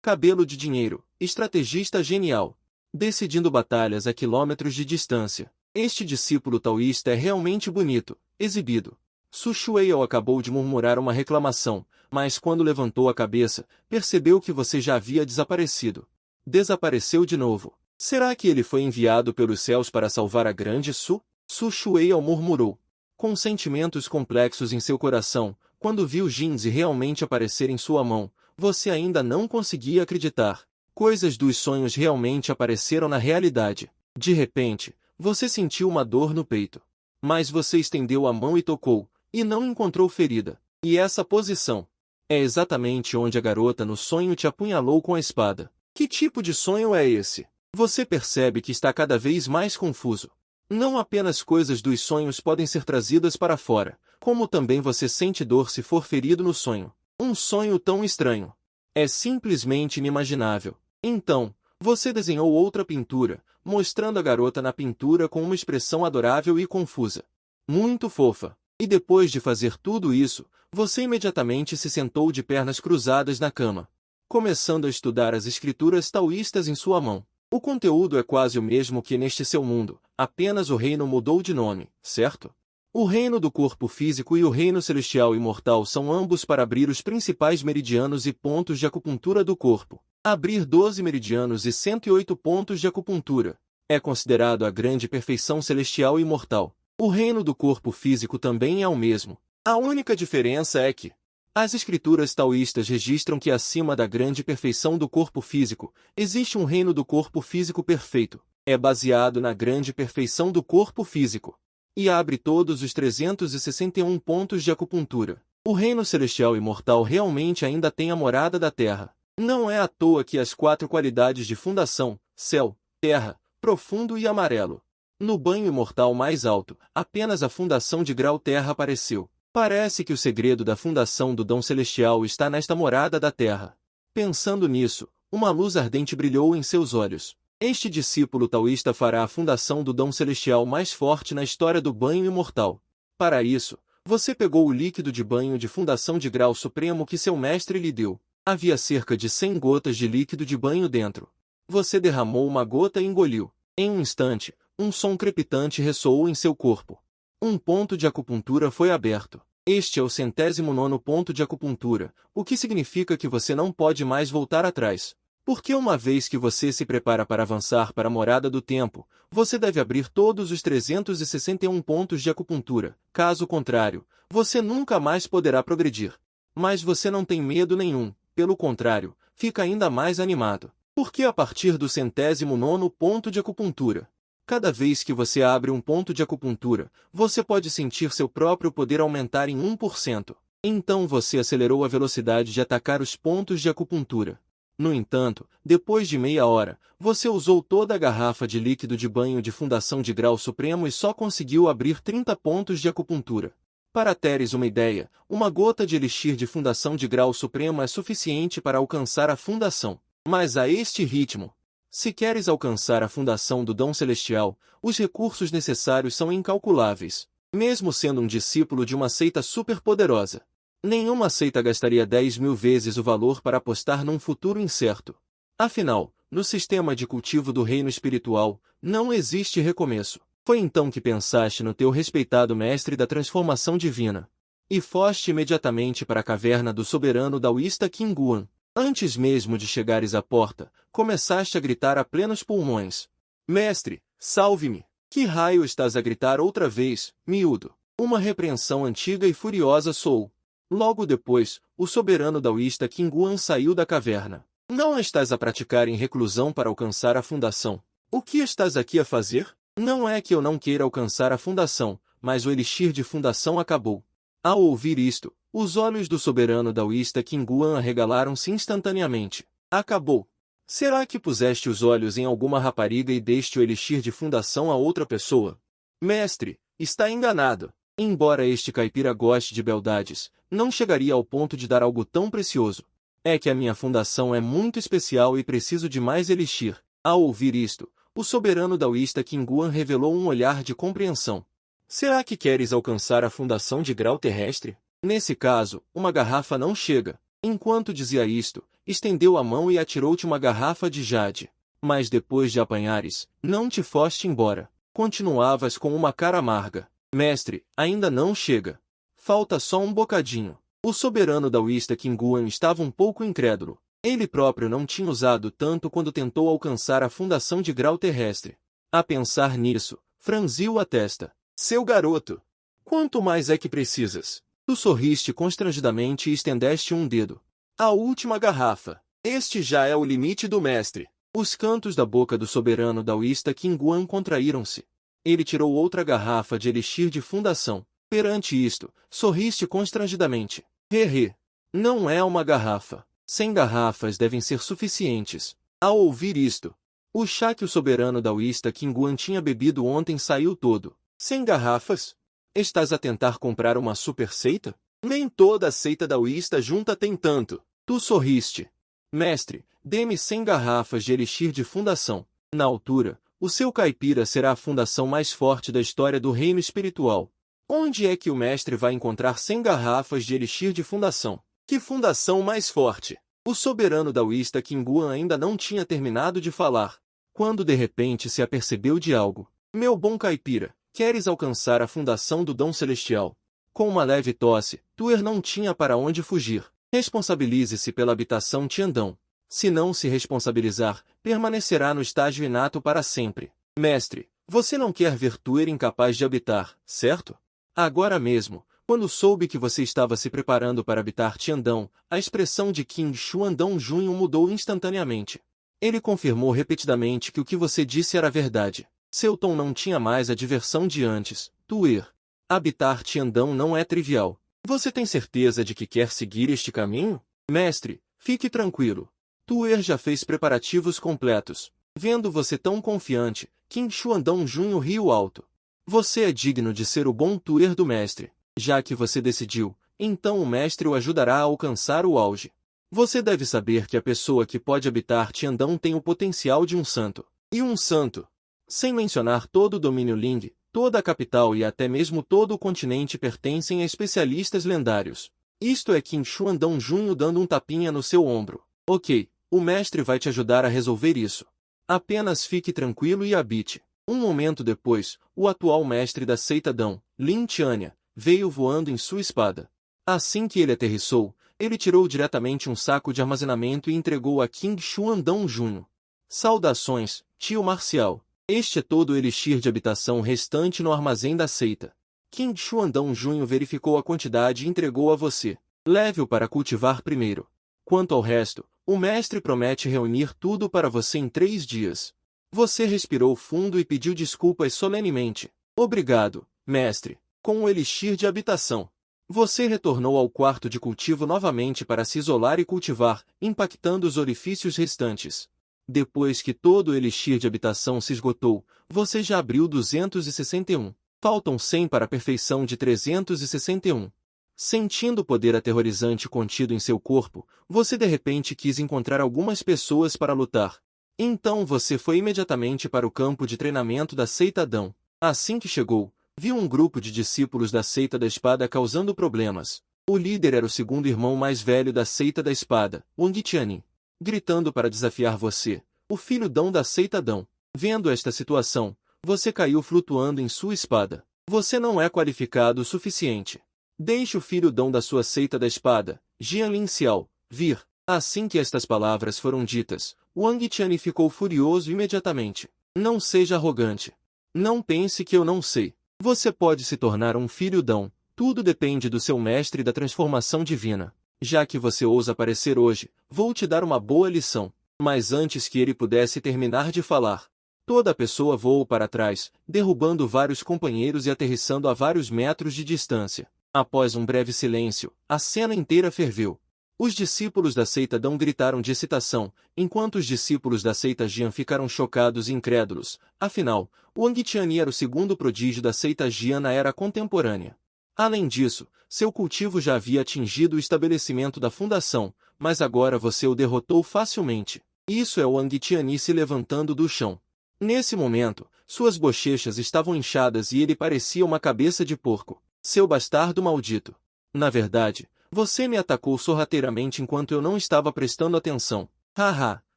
cabelo de dinheiro, estrategista genial, decidindo batalhas a quilômetros de distância. Este discípulo taoísta é realmente bonito, exibido. Su Shueihao acabou de murmurar uma reclamação, mas quando levantou a cabeça, percebeu que você já havia desaparecido. Desapareceu de novo. Será que ele foi enviado pelos céus para salvar a grande Su? Su Shueihao murmurou, com sentimentos complexos em seu coração. Quando viu Jinzi realmente aparecer em sua mão, você ainda não conseguia acreditar. Coisas dos sonhos realmente apareceram na realidade. De repente, você sentiu uma dor no peito. Mas você estendeu a mão e tocou, e não encontrou ferida. E essa posição é exatamente onde a garota no sonho te apunhalou com a espada. Que tipo de sonho é esse? Você percebe que está cada vez mais confuso. Não apenas coisas dos sonhos podem ser trazidas para fora, como também você sente dor se for ferido no sonho. Um sonho tão estranho. É simplesmente inimaginável. Então, você desenhou outra pintura, mostrando a garota na pintura com uma expressão adorável e confusa. Muito fofa. E depois de fazer tudo isso, você imediatamente se sentou de pernas cruzadas na cama, começando a estudar as escrituras taoístas em sua mão. O conteúdo é quase o mesmo que neste seu mundo, apenas o reino mudou de nome, certo? O reino do corpo físico e o reino celestial imortal são ambos para abrir os principais meridianos e pontos de acupuntura do corpo. Abrir 12 meridianos e 108 pontos de acupuntura é considerado a grande perfeição celestial e imortal. O reino do corpo físico também é o mesmo. A única diferença é que as escrituras taoístas registram que acima da grande perfeição do corpo físico, existe um reino do corpo físico perfeito. É baseado na grande perfeição do corpo físico. E abre todos os 361 pontos de acupuntura. O reino celestial imortal realmente ainda tem a morada da terra. Não é à toa que as 4 qualidades de fundação, céu, terra, profundo e amarelo. No banho imortal mais alto, apenas a fundação de grau terra apareceu. Parece que o segredo da fundação do dom celestial está nesta morada da terra. Pensando nisso, uma luz ardente brilhou em seus olhos. Este discípulo taoísta fará a fundação do dom celestial mais forte na história do banho imortal. Para isso, você pegou o líquido de banho de fundação de grau supremo que seu mestre lhe deu. Havia cerca de 100 gotas de líquido de banho dentro. Você derramou uma gota e engoliu. Em um instante, um som crepitante ressoou em seu corpo. Um ponto de acupuntura foi aberto. Este é o 109º ponto de acupuntura, o que significa que você não pode mais voltar atrás. Porque uma vez que você se prepara para avançar para a morada do tempo, você deve abrir todos os 361 pontos de acupuntura. Caso contrário, você nunca mais poderá progredir. Mas você não tem medo nenhum, pelo contrário, fica ainda mais animado. Porque a partir do 109º ponto de acupuntura, cada vez que você abre um ponto de acupuntura, você pode sentir seu próprio poder aumentar em 1%. Então você acelerou a velocidade de atacar os pontos de acupuntura. No entanto, depois de meia hora, você usou toda a garrafa de líquido de banho de fundação de grau supremo e só conseguiu abrir 30 pontos de acupuntura. Para teres uma ideia, uma gota de elixir de fundação de grau supremo é suficiente para alcançar a fundação. Mas a este ritmo, se queres alcançar a fundação do dom celestial, os recursos necessários são incalculáveis, mesmo sendo um discípulo de uma seita superpoderosa. Nenhuma seita gastaria 10.000 vezes o valor para apostar num futuro incerto. Afinal, no sistema de cultivo do reino espiritual, não existe recomeço. Foi então que pensaste no teu respeitado mestre da transformação divina. E foste imediatamente para a caverna do soberano daoísta Qinguan. Antes mesmo de chegares à porta, começaste a gritar a plenos pulmões. Mestre, salve-me! Que raio estás a gritar outra vez, miúdo? Uma repreensão antiga e furiosa sou. Logo depois, o soberano daoísta Qinguan saiu da caverna. Não estás a praticar em reclusão para alcançar a fundação. O que estás aqui a fazer? Não é que eu não queira alcançar a fundação, mas o elixir de fundação acabou. Ao ouvir isto, os olhos do soberano daoísta Qinguan arregalaram-se instantaneamente. Acabou. Será que puseste os olhos em alguma rapariga e deste o elixir de fundação a outra pessoa? Mestre, está enganado. Embora este caipira goste de beldades, não chegaria ao ponto de dar algo tão precioso. É que a minha fundação é muito especial e preciso de mais elixir. Ao ouvir isto, o soberano daoísta Qinguan revelou um olhar de compreensão. Será que queres alcançar a fundação de grau terrestre? Nesse caso, uma garrafa não chega. Enquanto dizia isto, estendeu a mão e atirou-te uma garrafa de jade. Mas depois de apanhares, não te foste embora. Continuavas com uma cara amarga. Mestre, ainda não chega. Falta só um bocadinho. O soberano daoísta Qinguan estava um pouco incrédulo. Ele próprio não tinha usado tanto quando tentou alcançar a fundação de grau terrestre. A pensar nisso, franziu a testa. Seu garoto! Quanto mais é que precisas? Tu sorriste constrangidamente e estendeste um dedo. A última garrafa. Este já é o limite do mestre. Os cantos da boca do soberano daoísta Qinguan contraíram-se. Ele tirou outra garrafa de elixir de fundação. Perante isto, sorriste constrangidamente. Hehe. Não é uma garrafa. 100 garrafas devem ser suficientes. Ao ouvir isto, o chá que o soberano daoísta Qinguan tinha bebido ontem saiu todo. 100 garrafas? Estás a tentar comprar uma super seita? Nem toda a seita daoísta junta tem tanto. Tu sorriste. Mestre, dê-me 100 garrafas de elixir de fundação. Na altura, o seu caipira será a fundação mais forte da história do reino espiritual. Onde é que o mestre vai encontrar 100 garrafas de elixir de fundação? Que fundação mais forte? O soberano daoísta Qinguan ainda não tinha terminado de falar, quando de repente se apercebeu de algo. Meu bom caipira, queres alcançar a fundação do dom celestial? Com uma leve tosse, Tuer não tinha para onde fugir. Responsabilize-se pela habitação Tiandão. Se não se responsabilizar, permanecerá no estágio inato para sempre. Mestre, você não quer ver Tuer incapaz de habitar, certo? Agora mesmo, quando soube que você estava se preparando para habitar Tiandão, a expressão de Qin Xuandão Junho mudou instantaneamente. Ele confirmou repetidamente que o que você disse era verdade. Seu tom não tinha mais a diversão de antes. Tuer. Habitar Tiandão não é trivial. Você tem certeza de que quer seguir este caminho? Mestre, fique tranquilo. Tuer já fez preparativos completos. Vendo você tão confiante, Qin Xuandão Junho riu alto. Você é digno de ser o bom Tuer do mestre. Já que você decidiu, então o mestre o ajudará a alcançar o auge. Você deve saber que a pessoa que pode habitar Tiandão tem o potencial de um santo. E um santo, sem mencionar todo o domínio Ling, toda a capital e até mesmo todo o continente pertencem a especialistas lendários. Isto é Qin Xuandão Junho dando um tapinha no seu ombro. Ok, o mestre vai te ajudar a resolver isso. Apenas fique tranquilo e habite. Um momento depois, o atual mestre da seita Dão, Lin Tianya, veio voando em sua espada. Assim que ele aterrissou, Ele tirou diretamente um saco de armazenamento e entregou a King Xuandão Jr. Saudações, tio Marcial. Este é todo o elixir de habitação restante no armazém da seita. King Xuandão Jr. verificou a quantidade e entregou a você. Leve-o para cultivar primeiro. Quanto ao resto, o mestre promete reunir tudo para você em 3 dias. Você respirou fundo e pediu desculpas solenemente. Obrigado, mestre. Com o elixir de habitação. Você retornou ao quarto de cultivo novamente para se isolar e cultivar, impactando os orifícios restantes. Depois que todo o elixir de habitação se esgotou, você já abriu 261. Faltam 100 para a perfeição de 361. Sentindo o poder aterrorizante contido em seu corpo, você de repente quis encontrar algumas pessoas para lutar. Então você foi imediatamente para o campo de treinamento da seita Adão. Assim que chegou, viu um grupo de discípulos da seita da espada causando problemas. O líder era o segundo irmão mais velho da seita da espada, Wang Tianyin, gritando para desafiar você, o filho Dão da seita Dão. Vendo esta situação, você caiu flutuando em sua espada. Você não é qualificado o suficiente. Deixe o filho Dão da sua seita da espada, Jian Lin Xiao, vir. Assim que estas palavras foram ditas, Wang Tianyin ficou furioso imediatamente. Não seja arrogante. Não pense que eu não sei. Você pode se tornar um filho Dão. Tudo depende do seu mestre e da transformação divina. Já que você ousa aparecer hoje, vou te dar uma boa lição. Mas antes que ele pudesse terminar de falar, toda a pessoa voou para trás, derrubando vários companheiros e aterrissando a vários metros de distância. Após um breve silêncio, a cena inteira ferveu. Os discípulos da seita Dão gritaram de excitação, enquanto os discípulos da seita Jian ficaram chocados e incrédulos. Afinal, Wang Tianyin era o segundo prodígio da seita Jian na era contemporânea. Além disso, seu cultivo já havia atingido o estabelecimento da fundação, mas agora você o derrotou facilmente. Isso é Wang Tianyin se levantando do chão. Nesse momento, suas bochechas estavam inchadas e ele parecia uma cabeça de porco. Seu bastardo maldito. Na verdade, você me atacou sorrateiramente enquanto eu não estava prestando atenção. Haha,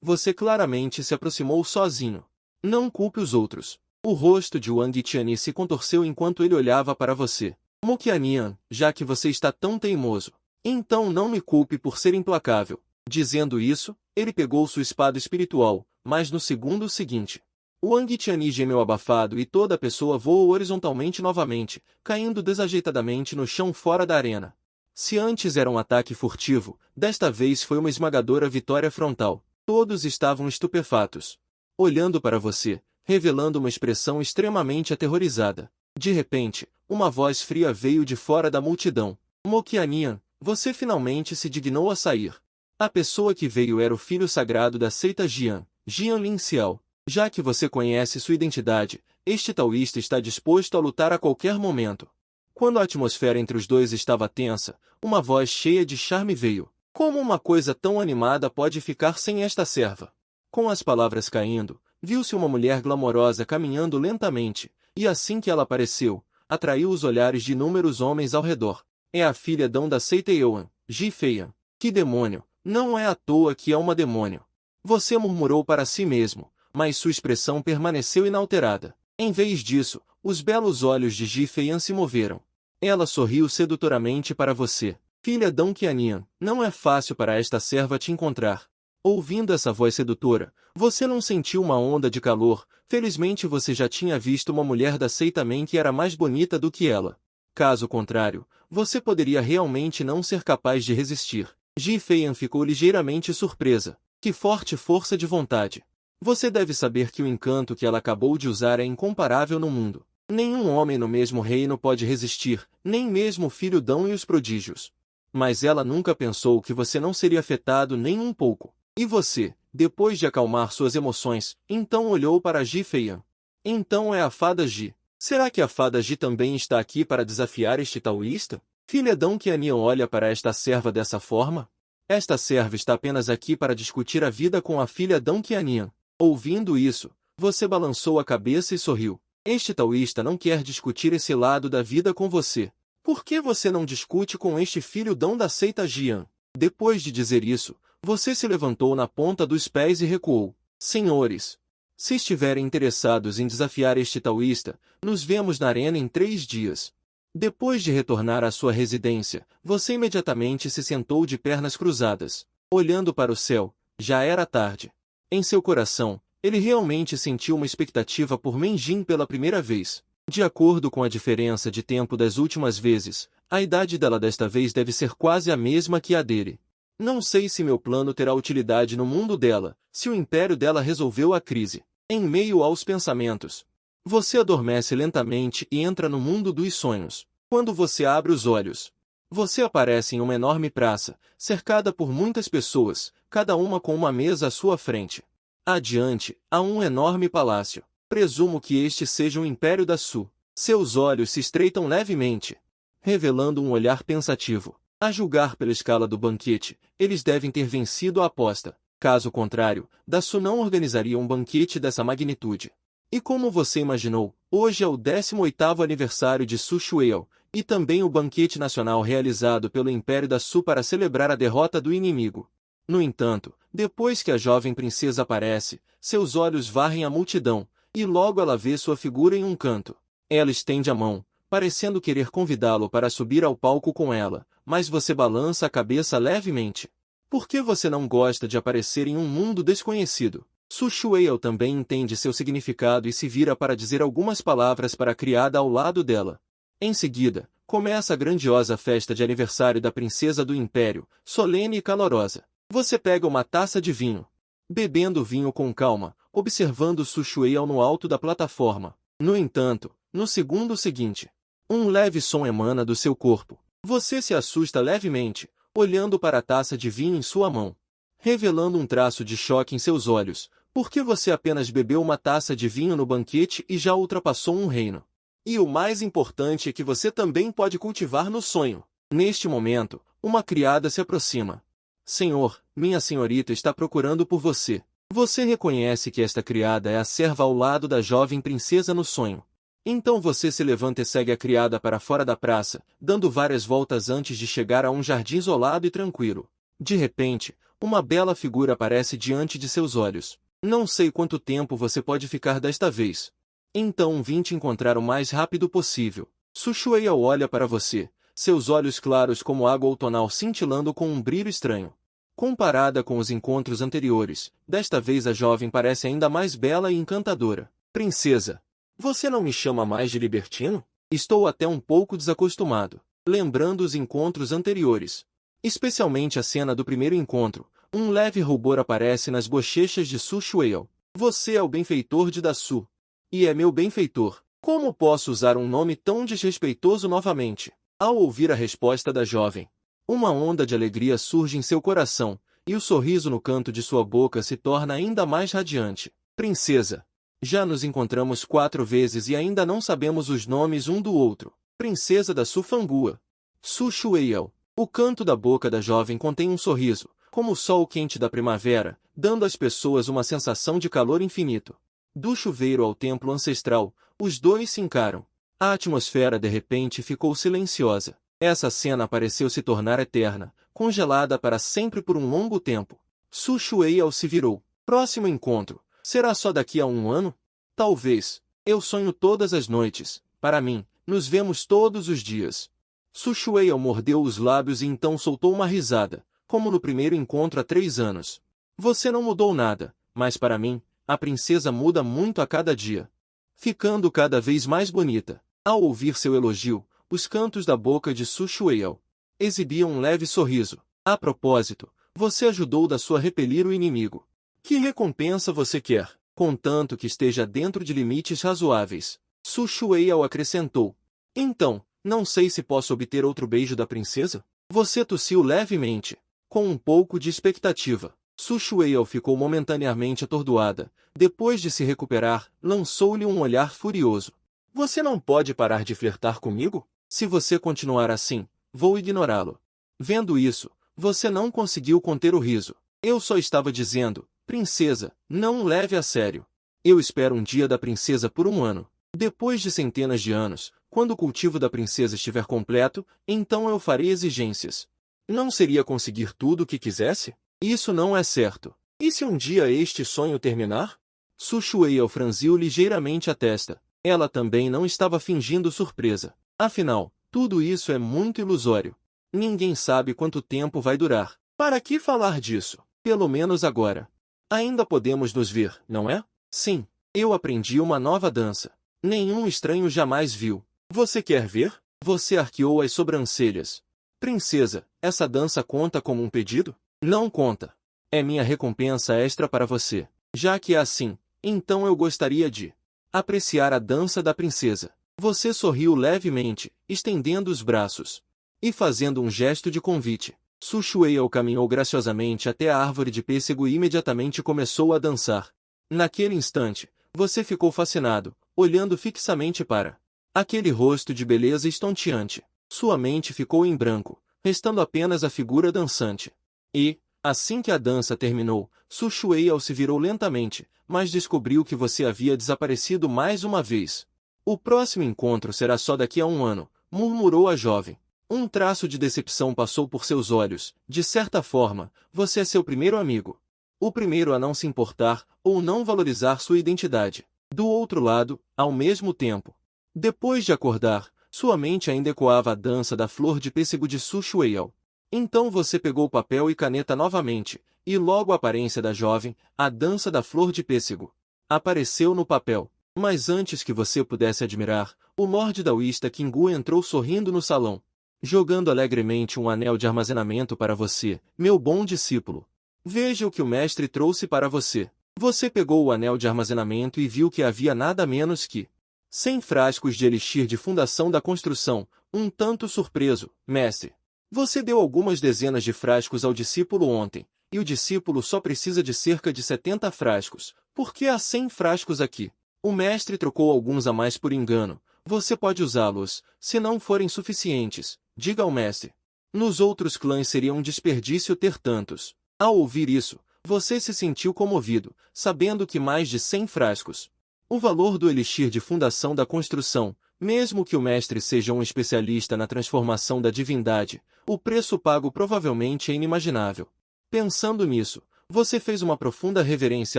você claramente se aproximou sozinho. Não culpe os outros. O rosto de Wang Tianyin se contorceu enquanto ele olhava para você. Moqianian, já que você está tão teimoso, então não me culpe por ser implacável. Dizendo isso, ele pegou sua espada espiritual, mas no segundo seguinte, Wang Tianyin gemeu abafado e toda a pessoa voou horizontalmente novamente, caindo desajeitadamente no chão fora da arena. Se antes era um ataque furtivo, desta vez foi uma esmagadora vitória frontal. Todos estavam estupefatos, olhando para você, revelando uma expressão extremamente aterrorizada. De repente, uma voz fria veio de fora da multidão. Moqianian, você finalmente se dignou a sair. A pessoa que veio era o filho sagrado da seita Jian, Jian Lin Xiao. Já que você conhece sua identidade, este taoísta está disposto a lutar a qualquer momento. Quando a atmosfera entre os dois estava tensa, uma voz cheia de charme veio. Como uma coisa tão animada pode ficar sem esta serva? Com as palavras caindo, viu-se uma mulher glamourosa caminhando lentamente, e assim que ela apareceu, atraiu os olhares de inúmeros homens ao redor. É a filha Dão da seita Yuan, Ji Feiyan. Que demônio! Não é à toa que é uma demônio. Você murmurou para si mesmo, mas sua expressão permaneceu inalterada. Em vez disso, os belos olhos de Ji Feiyan se moveram. Ela sorriu sedutoramente para você. Filha Dão Qianian, não é fácil para esta serva te encontrar. Ouvindo essa voz sedutora, você não sentiu uma onda de calor. Felizmente você já tinha visto uma mulher da seita Men que era mais bonita do que ela. Caso contrário, você poderia realmente não ser capaz de resistir. Ji Feiyan ficou ligeiramente surpresa. Que forte força de vontade! Você deve saber que o encanto que ela acabou de usar é incomparável no mundo. Nenhum homem no mesmo reino pode resistir, nem mesmo o filho Dão e os prodígios. Mas ela nunca pensou que você não seria afetado nem um pouco. E você, depois de acalmar suas emoções, então olhou para Ji Feiyan. Então é a fada Ji. Será que a fada Ji também está aqui para desafiar este taoísta? Filha Dão Qianian olha para esta serva dessa forma? Esta serva está apenas aqui para discutir a vida com a filha Dão Qianian. Ouvindo isso, você balançou a cabeça e sorriu. Este taoísta não quer discutir esse lado da vida com você. Por que você não discute com este filho Dão da seita Jian? Depois de dizer isso, você se levantou na ponta dos pés e recuou. Senhores, se estiverem interessados em desafiar este taoísta, nos vemos na arena em 3 dias. Depois de retornar à sua residência, você imediatamente se sentou de pernas cruzadas, olhando para o céu. Já era tarde. Em seu coração, ele realmente sentiu uma expectativa por Menjin pela primeira vez. De acordo com a diferença de tempo das últimas vezes, a idade dela desta vez deve ser quase a mesma que a dele. Não sei se meu plano terá utilidade no mundo dela, se o império dela resolveu a crise. Em meio aos pensamentos, você adormece lentamente e entra no mundo dos sonhos. Quando você abre os olhos, você aparece em uma enorme praça, cercada por muitas pessoas, cada uma com uma mesa à sua frente. Adiante, há um enorme palácio. Presumo que este seja o Império da Su. Seus olhos se estreitam levemente, revelando um olhar pensativo. A julgar pela escala do banquete, eles devem ter vencido a aposta. Caso contrário, da Su não organizaria um banquete dessa magnitude. E como você imaginou, hoje é o 18º aniversário de Su Xueyao, e também o banquete nacional realizado pelo Império da Su para celebrar a derrota do inimigo. No entanto, depois que a jovem princesa aparece, seus olhos varrem a multidão, e logo ela vê sua figura em um canto. Ela estende a mão, parecendo querer convidá-lo para subir ao palco com ela, mas você balança a cabeça levemente. Por que você não gosta de aparecer em um mundo desconhecido? Su Xueyao também entende seu significado e se vira para dizer algumas palavras para a criada ao lado dela. Em seguida, começa a grandiosa festa de aniversário da princesa do Império, solene e calorosa. Você pega uma taça de vinho, bebendo o vinho com calma, observando Su Xueyao no alto da plataforma. No entanto, no segundo seguinte, um leve som emana do seu corpo. Você se assusta levemente, olhando para a taça de vinho em sua mão, revelando um traço de choque em seus olhos, porque você apenas bebeu uma taça de vinho no banquete e já ultrapassou um reino. E o mais importante é que você também pode cultivar no sonho. Neste momento, uma criada se aproxima. Senhor, minha senhorita está procurando por você. Você reconhece que esta criada é a serva ao lado da jovem princesa no sonho. Então você se levanta e segue a criada para fora da praça, dando várias voltas antes de chegar a um jardim isolado e tranquilo. De repente, uma bela figura aparece diante de seus olhos. Não sei quanto tempo você pode ficar desta vez. Então vim te encontrar o mais rápido possível. Su Xueyao olha para você, seus olhos claros como água outonal cintilando com um brilho estranho. Comparada com os encontros anteriores, desta vez a jovem parece ainda mais bela e encantadora. Princesa, você não me chama mais de libertino? Estou até um pouco desacostumado, lembrando os encontros anteriores. Especialmente a cena do primeiro encontro, um leve rubor aparece nas bochechas de Su Xueyao. Você é o benfeitor de Dasu. E é meu benfeitor. Como posso usar um nome tão desrespeitoso novamente? Ao ouvir a resposta da jovem, uma onda de alegria surge em seu coração, e o sorriso no canto de sua boca se torna ainda mais radiante. Princesa, já nos encontramos 4 vezes e ainda não sabemos os nomes um do outro. Princesa da Sufangua. Su Xueyao. O canto da boca da jovem contém um sorriso, como o sol quente da primavera, dando às pessoas uma sensação de calor infinito. Do chuveiro ao templo ancestral, os dois se encaram. A atmosfera de repente ficou silenciosa. Essa cena pareceu se tornar eterna, congelada para sempre por um longo tempo. Su Xueyao se virou. Próximo encontro. Será só daqui a um ano? Talvez. Eu sonho todas as noites. Para mim, nos vemos todos os dias. Su Xueyao mordeu os lábios e então soltou uma risada, como no primeiro encontro há 3 anos. Você não mudou nada, mas para mim, a princesa muda muito a cada dia, ficando cada vez mais bonita. Ao ouvir seu elogio, os cantos da boca de Su Xueyao exibiam um leve sorriso. A propósito, você ajudou da sua repelir o inimigo. Que recompensa você quer, contanto que esteja dentro de limites razoáveis? Su Xueyao acrescentou. Então, não sei se posso obter outro beijo da princesa? Você tossiu levemente, com um pouco de expectativa. Su Xueyao ficou momentaneamente atordoada. Depois de se recuperar, lançou-lhe um olhar furioso. Você não pode parar de flertar comigo? Se você continuar assim, vou ignorá-lo. Vendo isso, você não conseguiu conter o riso. Eu só estava dizendo, princesa, não o leve a sério. Eu espero um dia da princesa por 1 ano. Depois de centenas de anos, quando o cultivo da princesa estiver completo, então eu farei exigências. Não seria conseguir tudo o que quisesse? Isso não é certo. E se um dia este sonho terminar? Su Xueyao franziu ligeiramente a testa. Ela também não estava fingindo surpresa. Afinal, Tudo isso é muito ilusório. Ninguém sabe quanto tempo vai durar. Para que falar disso? Pelo menos agora. Ainda podemos nos ver, não é? Sim, eu aprendi uma nova dança. Nenhum estranho jamais viu. Você quer ver? Você arqueou as sobrancelhas. Princesa, essa dança conta como um pedido? Não conta. É minha recompensa extra para você. Já que é assim, então eu gostaria de apreciar a dança da princesa. Você sorriu levemente, estendendo os braços e fazendo um gesto de convite. Su Shueihao caminhou graciosamente até a árvore de pêssego e imediatamente começou a dançar. Naquele instante, você ficou fascinado, olhando fixamente para aquele rosto de beleza estonteante. Sua mente ficou em branco, restando apenas a figura dançante. E, assim que a dança terminou, Su Shueihao se virou lentamente, mas descobriu que você havia desaparecido mais uma vez. O próximo encontro será só daqui a um ano, murmurou a jovem. Um traço de decepção passou por seus olhos. De certa forma, você é seu primeiro amigo. O primeiro a não se importar ou não valorizar sua identidade. Do outro lado, ao mesmo tempo. Depois de acordar, sua mente ainda ecoava a dança da flor de pêssego de Su Shueihao. Então você pegou papel e caneta novamente, e logo a aparência da jovem, a dança da flor de pêssego, apareceu no papel. Mas antes que você pudesse admirar, o Lorde Daoísta Qinggu entrou sorrindo no salão, jogando alegremente um anel de armazenamento para você, meu bom discípulo. Veja o que o mestre trouxe para você. Você pegou o anel de armazenamento e viu que havia nada menos que 100 frascos de elixir de fundação da construção, um tanto surpreso, mestre. Você deu algumas dezenas de frascos ao discípulo ontem, e o discípulo só precisa de cerca de 70 frascos. Por que há 100 frascos aqui? O mestre trocou alguns a mais por engano. Você pode usá-los, se não forem suficientes. Diga ao mestre. Nos outros clãs seria um desperdício ter tantos. Ao ouvir isso, você se sentiu comovido, sabendo que mais de 100 frascos. O valor do elixir de fundação da construção, mesmo que o mestre seja um especialista na transformação da divindade, o preço pago provavelmente é inimaginável. Pensando nisso, você fez uma profunda reverência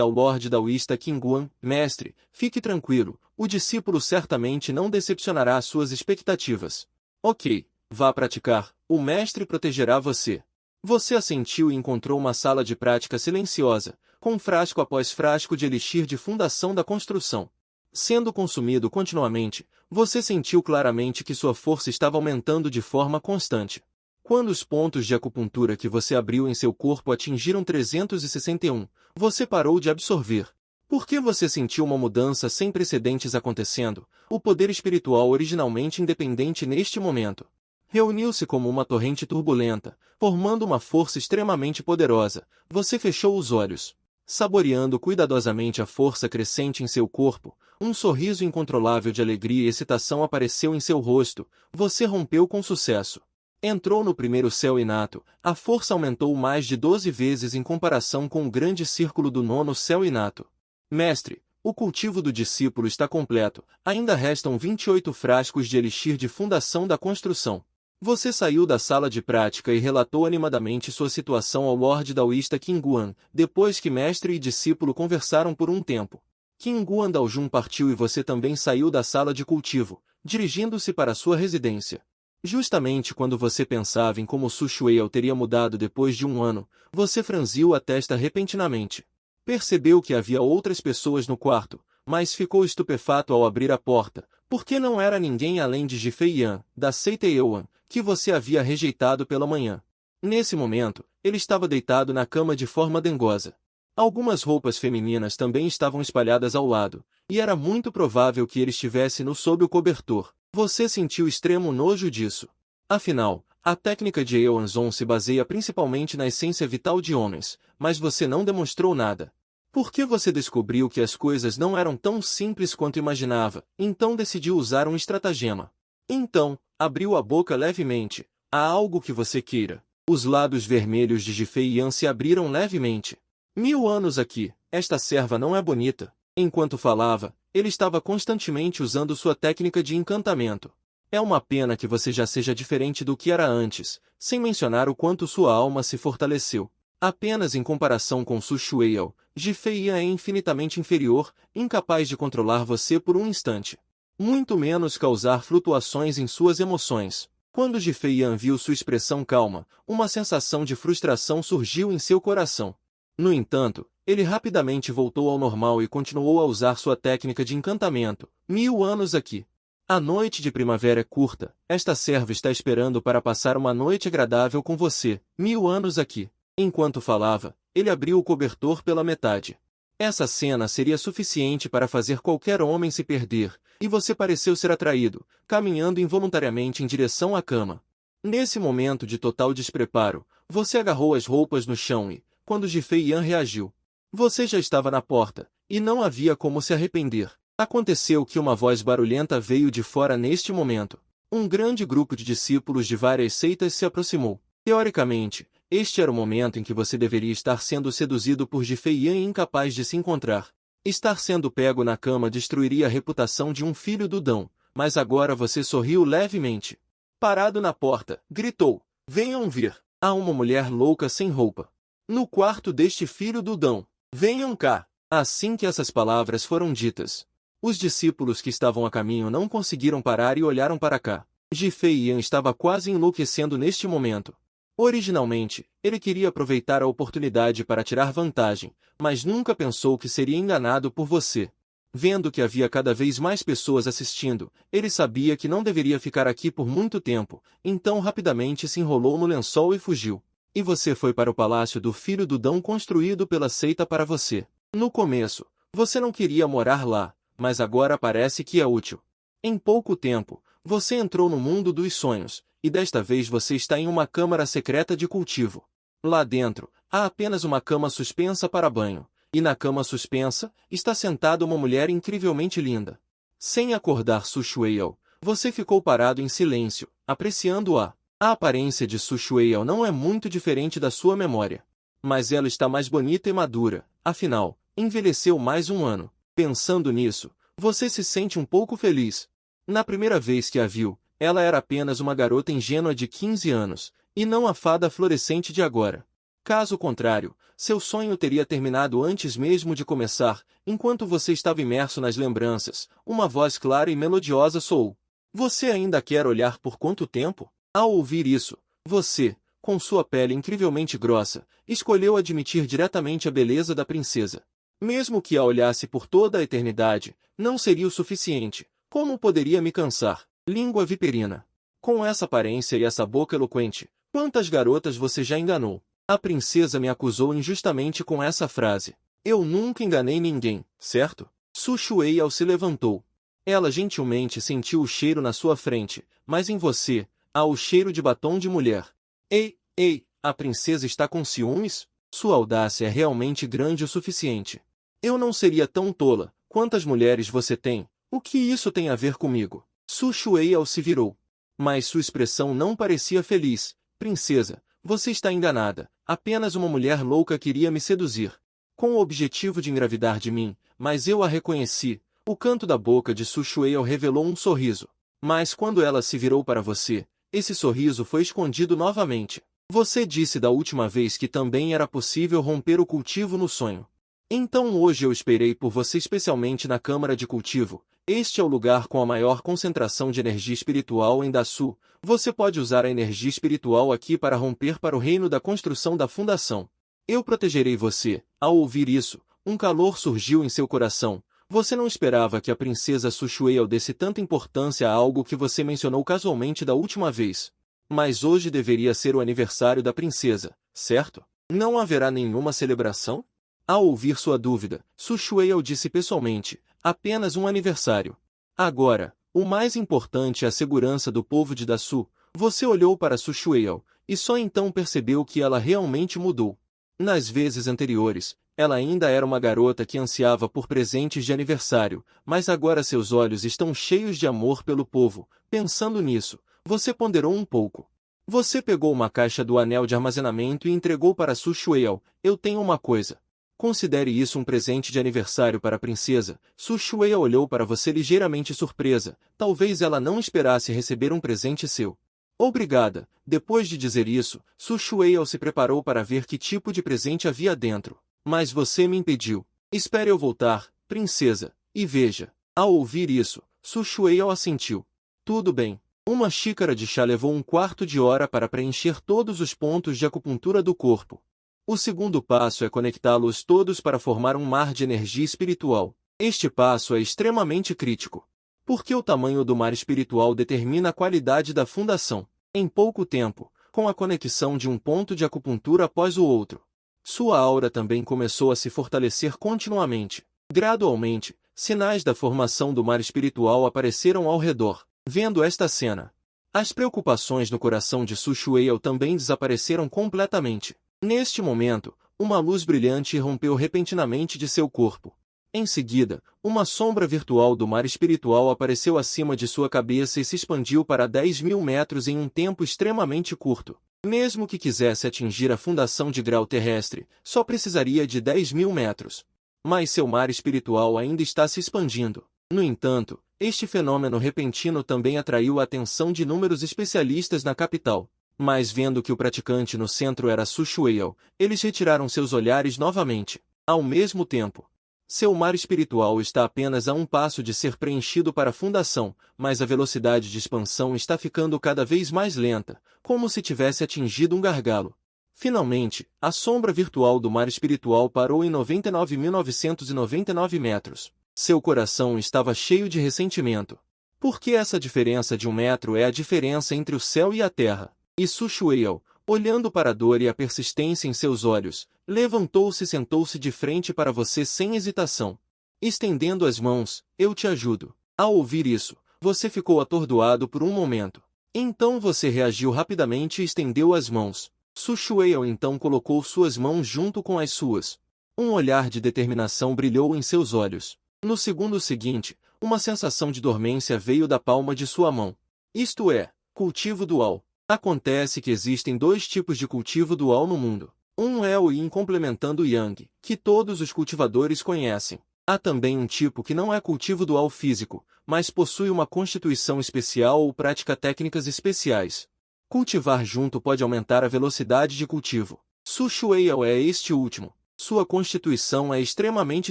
ao Lorde Daoísta Qingguan. Mestre, fique tranquilo, o discípulo certamente não decepcionará suas expectativas. Ok, vá praticar, o mestre protegerá você. Você assentiu e encontrou uma sala de prática silenciosa, com frasco após frasco de elixir de fundação da construção sendo consumido continuamente. Você sentiu claramente que sua força estava aumentando de forma constante. Quando os pontos de acupuntura que você abriu em seu corpo atingiram 361, você parou de absorver. Por que você sentiu uma mudança sem precedentes acontecendo? O poder espiritual originalmente independente neste momento reuniu-se como uma torrente turbulenta, formando uma força extremamente poderosa. Você fechou os olhos, saboreando cuidadosamente a força crescente em seu corpo. Um sorriso incontrolável de alegria e excitação apareceu em seu rosto. Você rompeu com sucesso. Entrou no primeiro céu inato. A força aumentou mais de 12 vezes em comparação com o grande círculo do nono céu inato. Mestre, o cultivo do discípulo está completo. Ainda restam 28 frascos de elixir de fundação da construção. Você saiu da sala de prática e relatou animadamente sua situação ao Lorde Daoísta Qingguan, depois que mestre e discípulo conversaram por um tempo. Qingguan Daojun partiu e você também saiu da sala de cultivo, dirigindo-se para sua residência. Justamente quando você pensava em como Su Shueihao teria mudado depois de um ano, você franziu a testa repentinamente. Percebeu que havia outras pessoas no quarto, mas ficou estupefato ao abrir a porta, porque não era ninguém além de Jifei Yan, da seita Yuan, que você havia rejeitado pela manhã. Nesse momento, ele estava deitado na cama de forma dengosa. Algumas roupas femininas também estavam espalhadas ao lado, e era muito provável que ele estivesse nu sob o cobertor. Você sentiu extremo nojo disso. Afinal, a técnica de Eonzon se baseia principalmente na essência vital de homens, mas você não demonstrou nada. Por que você descobriu que as coisas não eram tão simples quanto imaginava, então decidiu usar um estratagema? Então, abriu a boca levemente. Há algo que você queira. Os lábios vermelhos de Jifei Yan se abriram levemente. 1000 anos aqui, esta serva não é bonita. Enquanto falava, ele estava constantemente usando sua técnica de encantamento. É uma pena que você já seja diferente do que era antes, sem mencionar o quanto sua alma se fortaleceu. Apenas em comparação com Su Shueihao, Jifei Yan é infinitamente inferior, incapaz de controlar você por um instante. muito menos causar flutuações em suas emoções. Quando Ji Feiyan viu sua expressão calma, uma sensação de frustração surgiu em seu coração. No entanto, ele rapidamente voltou ao normal e continuou a usar sua técnica de encantamento. 1000 anos aqui. A noite de primavera é curta, esta serva está esperando para passar uma noite agradável com você. 1000 anos aqui. Enquanto falava, ele abriu o cobertor pela metade. Essa cena seria suficiente para fazer qualquer homem se perder, e você pareceu ser atraído, caminhando involuntariamente em direção à cama. Nesse momento de total despreparo, você agarrou as roupas no chão e, quando Ji Feiyan reagiu, você já estava na porta, e não havia como se arrepender. Aconteceu que uma voz barulhenta veio de fora neste momento. Um grande grupo de discípulos de várias seitas se aproximou. Teoricamente, este era o momento em que você deveria estar sendo seduzido por Ji Feiyan e incapaz de se encontrar. Estar sendo pego na cama destruiria a reputação de um filho do Dão, mas agora você sorriu levemente. Parado na porta, gritou: venham ver, há uma mulher louca sem roupa. No quarto deste filho do Dão. Venham cá. Assim que essas palavras foram ditas, os discípulos que estavam a caminho não conseguiram parar e olharam para cá. Ji Feiyan estava quase enlouquecendo neste momento. Originalmente, ele queria aproveitar a oportunidade para tirar vantagem, mas nunca pensou que seria enganado por você. Vendo que havia cada vez mais pessoas assistindo, ele sabia que não deveria ficar aqui por muito tempo, então rapidamente se enrolou no lençol e fugiu. E você foi para o palácio do filho do Dão construído pela seita para você. No começo, você não queria morar lá, mas agora parece que é útil. Em pouco tempo, você entrou no mundo dos sonhos, e desta vez você está em uma câmara secreta de cultivo. Lá dentro, há apenas uma cama suspensa para banho, e na cama suspensa, está sentada uma mulher incrivelmente linda. Sem acordar Su Shueil, você ficou parado em silêncio, apreciando-a. A aparência de Su Shueil não é muito diferente da sua memória. Mas ela está mais bonita e madura, afinal, envelheceu mais um ano. Pensando nisso, você se sente um pouco feliz. Na primeira vez que a viu, ela era apenas uma garota ingênua de 15 anos, e não a fada florescente de agora. Caso contrário, seu sonho teria terminado antes mesmo de começar, enquanto você estava imerso nas lembranças. Uma voz clara e melodiosa soou. Você ainda quer olhar por quanto tempo? Ao ouvir isso, você, com sua pele incrivelmente grossa, escolheu admitir diretamente a beleza da princesa. Mesmo que a olhasse por toda a eternidade, não seria o suficiente. Como poderia me cansar? Língua viperina. Com essa aparência e essa boca eloquente, quantas garotas você já enganou? A princesa me acusou injustamente com essa frase. Eu nunca enganei ninguém, certo? Su Shueil se levantou. Ela gentilmente sentiu o cheiro na sua frente, mas em você, há o cheiro de batom de mulher. Ei, a princesa está com ciúmes? Sua audácia é realmente grande o suficiente. Eu não seria tão tola. Quantas mulheres você tem? O que isso tem a ver comigo? Su Shueil se virou. Mas sua expressão não parecia feliz. Princesa, você está enganada. Apenas uma mulher louca queria me seduzir, com o objetivo de engravidar de mim, mas eu a reconheci. O canto da boca de Su Shueil revelou um sorriso. Mas quando ela se virou para você, esse sorriso foi escondido novamente. Você disse da última vez que também era possível romper o cultivo no sonho. Então hoje eu esperei por você especialmente na câmara de cultivo. Este é o lugar com a maior concentração de energia espiritual em Dasu. Você pode usar a energia espiritual aqui para romper para o reino da construção da fundação. Eu protegerei você. Ao ouvir isso, um calor surgiu em seu coração. Você não esperava que a princesa Su Shueil desse tanta importância a algo que você mencionou casualmente da última vez. Mas hoje deveria ser o aniversário da princesa, certo? Não haverá nenhuma celebração? Ao ouvir sua dúvida, Su Shueil disse pessoalmente, apenas um aniversário. Agora, o mais importante é a segurança do povo de Dasu. Você olhou para Su Shueil, e só então percebeu que ela realmente mudou. Nas vezes anteriores, ela ainda era uma garota que ansiava por presentes de aniversário, mas agora seus olhos estão cheios de amor pelo povo. Pensando nisso, você ponderou um pouco. Você pegou uma caixa do anel de armazenamento e entregou para Su Shueil. Eu tenho uma coisa. Considere isso um presente de aniversário para a princesa. Su Shueil olhou para você ligeiramente surpresa. Talvez ela não esperasse receber um presente seu. Obrigada. Depois de dizer isso, Su Shueil se preparou para ver que tipo de presente havia dentro. Mas você me impediu. Espere eu voltar, princesa. E veja. Ao ouvir isso, Su Shueao assentiu. Tudo bem. Uma xícara de chá levou um quarto de hora para preencher todos os pontos de acupuntura do corpo. O segundo passo é conectá-los todos para formar um mar de energia espiritual. Este passo é extremamente crítico, porque o tamanho do mar espiritual determina a qualidade da fundação. Em pouco tempo, com a conexão de um ponto de acupuntura após o outro, sua aura também começou a se fortalecer continuamente. Gradualmente, sinais da formação do mar espiritual apareceram ao redor. Vendo esta cena, as preocupações no coração de Su Shueao também desapareceram completamente. Neste momento, uma luz brilhante irrompeu repentinamente de seu corpo. Em seguida, uma sombra virtual do mar espiritual apareceu acima de sua cabeça e se expandiu para 10.000 metros em um tempo extremamente curto. Mesmo que quisesse atingir a fundação de grau terrestre, só precisaria de 10.000 metros. Mas seu mar espiritual ainda está se expandindo. No entanto, este fenômeno repentino também atraiu a atenção de inúmeros especialistas na capital. Mas vendo que o praticante no centro era Su Shueao, eles retiraram seus olhares novamente. Ao mesmo tempo, seu mar espiritual está apenas a um passo de ser preenchido para a fundação, mas a velocidade de expansão está ficando cada vez mais lenta, como se tivesse atingido um gargalo. Finalmente, a sombra virtual do mar espiritual parou em 99.999 metros. Seu coração estava cheio de ressentimento. Porque essa diferença de 1 metro é a diferença entre o céu e a terra. E Su Shueao, olhando para a dor e a persistência em seus olhos, levantou-se e sentou-se de frente para você sem hesitação. Estendendo as mãos, eu te ajudo. Ao ouvir isso, você ficou atordoado por um momento. Então você reagiu rapidamente e estendeu as mãos. Su Shueao então colocou suas mãos junto com as suas. Um olhar de determinação brilhou em seus olhos. No segundo seguinte, uma sensação de dormência veio da palma de sua mão. Isto é, cultivo dual. Acontece que existem dois tipos de cultivo dual no mundo. Um é o Yin complementando o Yang, que todos os cultivadores conhecem. Há também um tipo que não é cultivo dual físico, mas possui uma constituição especial ou pratica técnicas especiais. Cultivar junto pode aumentar a velocidade de cultivo. Su Shueao é este último. Sua constituição é extremamente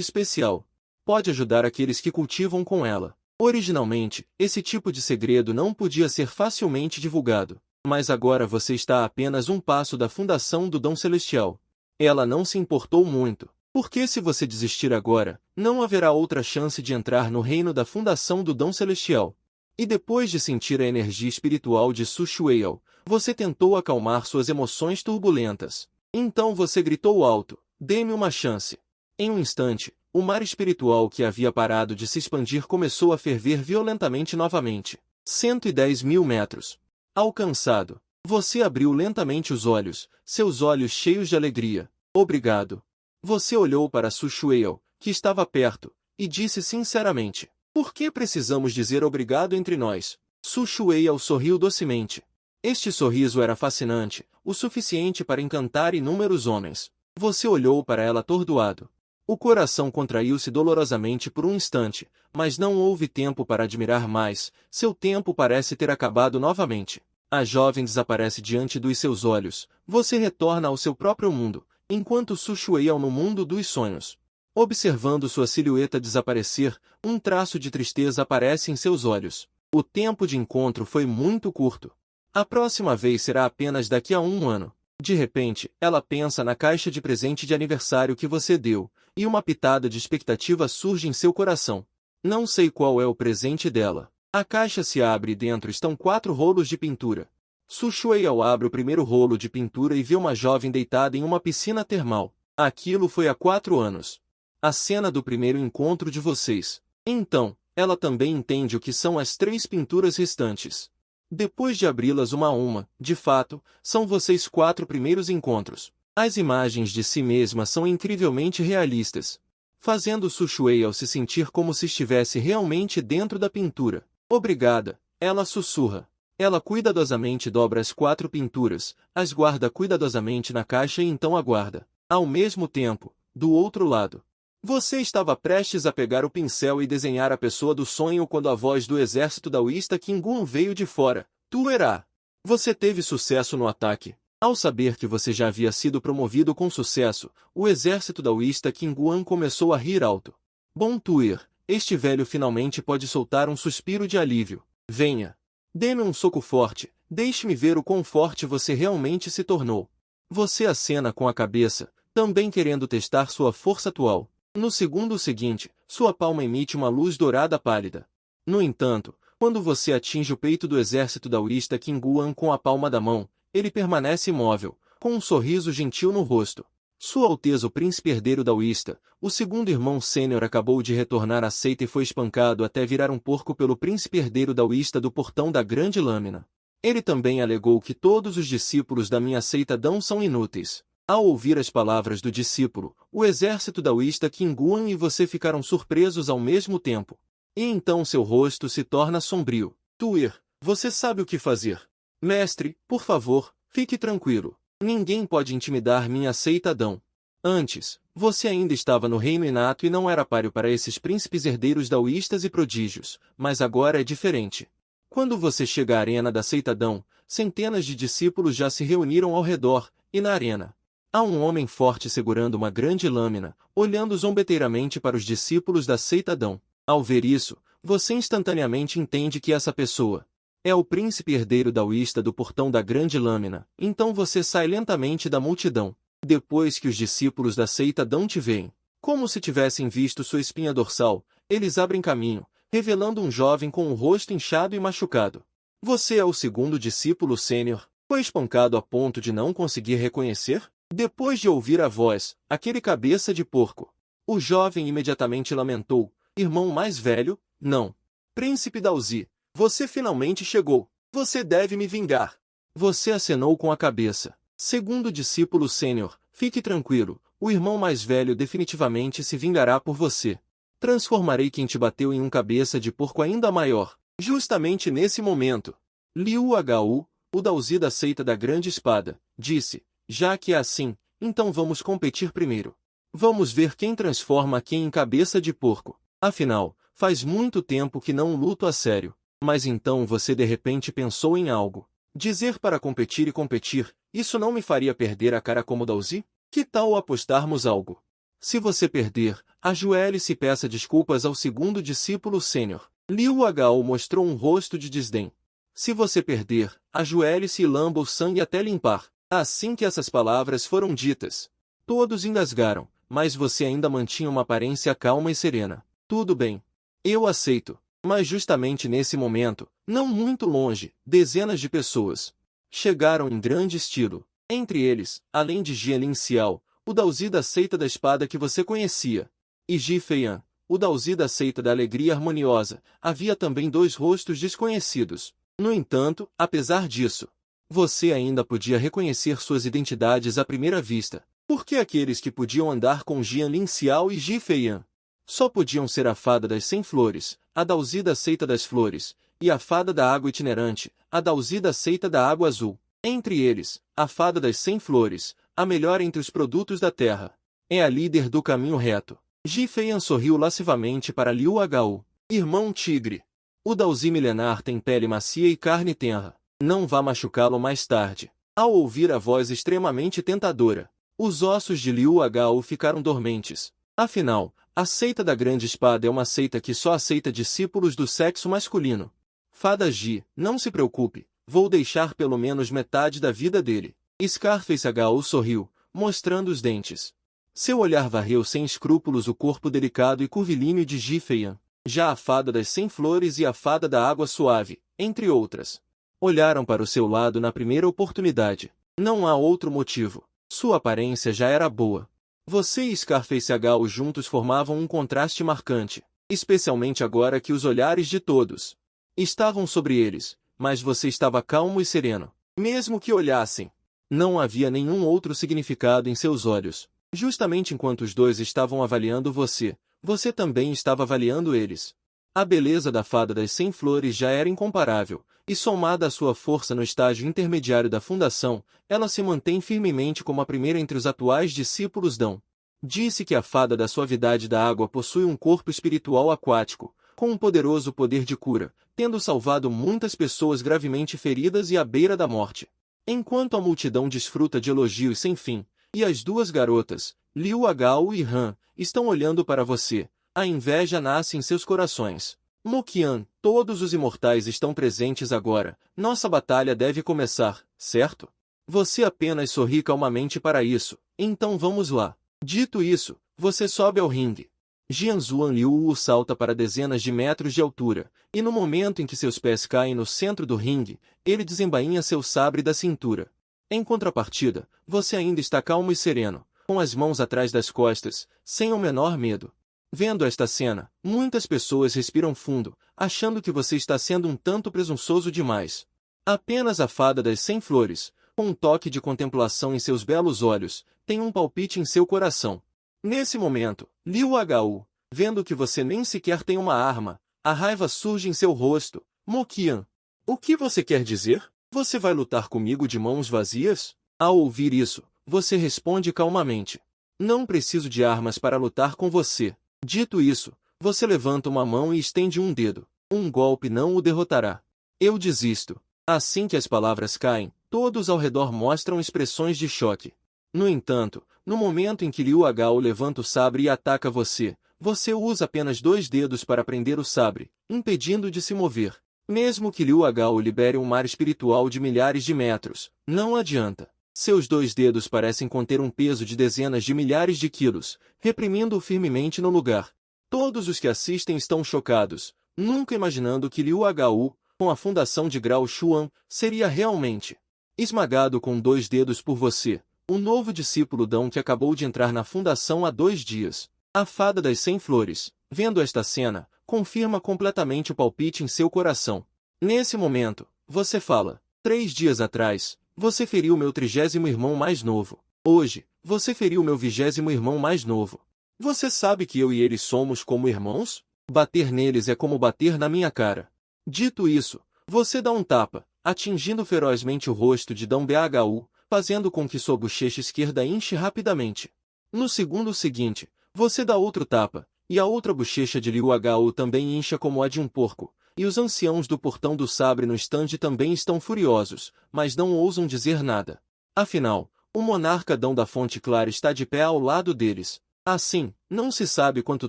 especial. Pode ajudar aqueles que cultivam com ela. Originalmente, esse tipo de segredo não podia ser facilmente divulgado. Mas agora você está a apenas um passo da fundação do dom celestial. Ela não se importou muito. Porque se você desistir agora, não haverá outra chance de entrar no reino da fundação do dom celestial. E depois de sentir a energia espiritual de Su Shueao, você tentou acalmar suas emoções turbulentas. Então você gritou alto, dê-me uma chance. Em um instante, o mar espiritual que havia parado de se expandir começou a ferver violentamente novamente. 110.000 metros. Alcançado. Você abriu lentamente os olhos, seus olhos cheios de alegria. Obrigado. Você olhou para Su Shueao, que estava perto, e disse sinceramente, por que precisamos dizer obrigado entre nós? Su Shueao sorriu docemente. Este sorriso era fascinante, o suficiente para encantar inúmeros homens. Você olhou para ela atordoado. O coração contraiu-se dolorosamente por um instante, mas não houve tempo para admirar mais, seu tempo parece ter acabado novamente. A jovem desaparece diante dos seus olhos, você retorna ao seu próprio mundo, enquanto Su Shueao no mundo dos sonhos. Observando sua silhueta desaparecer, um traço de tristeza aparece em seus olhos. O tempo de encontro foi muito curto. A próxima vez será apenas daqui a um ano. De repente, ela pensa na caixa de presente de aniversário que você deu, e uma pitada de expectativa surge em seu coração. Não sei qual é o presente dela. A caixa se abre e dentro estão 4 rolos de pintura. Su Shueao abre o primeiro rolo de pintura e vê uma jovem deitada em uma piscina termal. Aquilo foi há 4 anos. A cena do primeiro encontro de vocês. Então, ela também entende o que são as 3 pinturas restantes. Depois de abri-las uma a uma, de fato, são vocês 4 primeiros encontros. As imagens de si mesma são incrivelmente realistas, fazendo Su Shueao se sentir como se estivesse realmente dentro da pintura. Obrigada, ela sussurra. Ela cuidadosamente dobra as 4 pinturas, as guarda cuidadosamente na caixa e então aguarda. Ao mesmo tempo, do outro lado, você estava prestes a pegar o pincel e desenhar a pessoa do sonho quando a voz do exército daoísta Qingun veio de fora. Tu erá. Você teve sucesso no ataque. Ao saber que você já havia sido promovido com sucesso, o exército daoísta Qinguan começou a rir alto. Bom Tuir, este velho finalmente pode soltar um suspiro de alívio. Venha. Dê-me um soco forte, deixe-me ver o quão forte você realmente se tornou. Você acena com a cabeça, também querendo testar sua força atual. No segundo seguinte, sua palma emite uma luz dourada pálida. No entanto, quando você atinge o peito do exército daoísta Qinguan com a palma da mão, ele permanece imóvel, com um sorriso gentil no rosto. Sua Alteza o Príncipe Herdeiro Daoísta, o segundo irmão sênior acabou de retornar à seita e foi espancado até virar um porco pelo Príncipe Herdeiro Daoísta do Portão da Grande Lâmina. Ele também alegou que todos os discípulos da minha seita Dão são inúteis. Ao ouvir as palavras do discípulo, o exército daoísta Qinguan e você ficaram surpresos ao mesmo tempo. E então seu rosto se torna sombrio. Tuer, você sabe o que fazer. Mestre, por favor, fique tranquilo. Ninguém pode intimidar minha seita Dão. Antes, você ainda estava no reino inato e não era páreo para esses príncipes herdeiros daoístas e prodígios, mas agora é diferente. Quando você chega à arena da seita Dão, centenas de discípulos já se reuniram ao redor, e na arena há um homem forte segurando uma grande lâmina, olhando zombeteiramente para os discípulos da seita Dão. Ao ver isso, você instantaneamente entende que essa pessoa é o príncipe herdeiro daoísta do Portão da Grande Lâmina. Então você sai lentamente da multidão. Depois que os discípulos da seita Dão te veem, como se tivessem visto sua espinha dorsal, eles abrem caminho, revelando um jovem com o rosto inchado e machucado. Você é o segundo discípulo sênior. Foi espancado a ponto de não conseguir reconhecer? Depois de ouvir a voz, aquele cabeça de porco. O jovem imediatamente lamentou. Irmão mais velho? Não. Príncipe Daozi. Você finalmente chegou. Você deve me vingar. Você acenou com a cabeça. Segundo discípulo sênior, fique tranquilo, o irmão mais velho definitivamente se vingará por você. Transformarei quem te bateu em um cabeça de porco ainda maior. Justamente nesse momento, Liu Hu, o Daozi da seita da Grande Espada, disse, já que é assim, então vamos competir primeiro. Vamos ver quem transforma quem em cabeça de porco. Afinal, faz muito tempo que não luto a sério. Mas então você de repente pensou em algo. Dizer para competir e competir, isso não me faria perder a cara como Daozi? Que tal apostarmos algo? Se você perder, ajoelhe-se e peça desculpas ao segundo discípulo sênior. Liu Hu mostrou um rosto de desdém. Se você perder, ajoelhe-se e lamba o sangue até limpar. Assim que essas palavras foram ditas, todos engasgaram, mas você ainda mantinha uma aparência calma e serena. Tudo bem. Eu aceito. Mas justamente nesse momento, não muito longe, dezenas de pessoas chegaram em grande estilo. Entre eles, além de Jielin Xiao, o Daozi da seita da espada que você conhecia, e Ji Feiyan, o Daozi da seita da alegria harmoniosa, havia também dois rostos desconhecidos. No entanto, apesar disso, você ainda podia reconhecer suas identidades à primeira vista, porque aqueles que podiam andar com Jielin Xiao e Ji Feiyan só podiam ser a fada das 100 flores, a Daozi da seita das flores, e a fada da água itinerante, a Daozi da seita da água azul. Entre eles, a fada das 100 flores, a melhor entre os produtos da terra, é a líder do caminho reto. Ji Feiyan sorriu lascivamente para Liu Hu. Irmão tigre. O Daozi milenar tem pele macia e carne tenra. Não vá machucá-lo mais tarde. Ao ouvir a voz extremamente tentadora, os ossos de Liu Hu ficaram dormentes. Afinal, a seita da Grande Espada é uma seita que só aceita discípulos do sexo masculino. Fada Ji, não se preocupe, vou deixar pelo menos metade da vida dele. Scarface Hu sorriu, mostrando os dentes. Seu olhar varreu sem escrúpulos o corpo delicado e curvilíneo de Ji Feiyan. Já a fada das 100 flores e a fada da água suave, entre outras, olharam para o seu lado na primeira oportunidade. Não há outro motivo. Sua aparência já era boa. Você e Scarface Hu juntos formavam um contraste marcante, especialmente agora que os olhares de todos estavam sobre eles, mas você estava calmo e sereno. Mesmo que olhassem, não havia nenhum outro significado em seus olhos. Justamente enquanto os dois estavam avaliando você, você também estava avaliando eles. A beleza da fada das 100 flores já era incomparável, e somada à sua força no estágio intermediário da fundação, ela se mantém firmemente como a primeira entre os atuais discípulos Dão. Disse que a fada da suavidade da água possui um corpo espiritual aquático, com um poderoso poder de cura, tendo salvado muitas pessoas gravemente feridas e à beira da morte. Enquanto a multidão desfruta de elogios sem fim, e as duas garotas, Liu Hu e Han, estão olhando para você, A inveja nasce em seus corações. Moqian, todos os imortais estão presentes agora. Nossa batalha deve começar, certo? Você apenas sorri calmamente para isso. Então vamos lá. Dito isso, você sobe ao ringue. Jianzuan Liu salta para dezenas de metros de altura, e no momento em que seus pés caem no centro do ringue, ele desembainha seu sabre da cintura. Em contrapartida, você ainda está calmo e sereno, com as mãos atrás das costas, sem o menor medo. Vendo esta cena, muitas pessoas respiram fundo, achando que você está sendo um tanto presunçoso demais. Apenas a fada das 100 flores, com um toque de contemplação em seus belos olhos, tem um palpite em seu coração. Nesse momento, Liu Hu, vendo que você nem sequer tem uma arma, a raiva surge em seu rosto. Moqian, o que você quer dizer? Você vai lutar comigo de mãos vazias? Ao ouvir isso, você responde calmamente. Não preciso de armas para lutar com você. Dito isso, você levanta uma mão e estende um dedo. Um golpe não o derrotará. Eu desisto. Assim que as palavras caem, todos ao redor mostram expressões de choque. No entanto, no momento em que Liu Hu levanta o sabre e ataca você, você usa apenas 2 dedos para prender o sabre, impedindo de se mover. Mesmo que Liu Hu libere um mar espiritual de milhares de metros, não adianta. Seus 2 dedos parecem conter um peso de dezenas de milhares de quilos, reprimindo-o firmemente no lugar. Todos os que assistem estão chocados, nunca imaginando que Liu Hu, com a fundação de Grau Xuan, seria realmente esmagado com 2 dedos por você, o novo discípulo Dão que acabou de entrar na fundação há 2 dias. A fada das 100 flores, vendo esta cena, confirma completamente o palpite em seu coração. Nesse momento, você fala, 3 dias atrás, você feriu meu 30º irmão mais novo. Hoje, você feriu meu 20º irmão mais novo. Você sabe que eu e eles somos como irmãos? Bater neles é como bater na minha cara. Dito isso, você dá um tapa, atingindo ferozmente o rosto de Dão Bhu, fazendo com que sua bochecha esquerda inche rapidamente. No segundo seguinte, você dá outro tapa, e a outra bochecha de Liu Hu também incha como a de um porco. E os anciãos do Portão do Sabre no estande também estão furiosos, mas não ousam dizer nada. Afinal, o monarca Dão da Fonte Clara está de pé ao lado deles. Assim, não se sabe quanto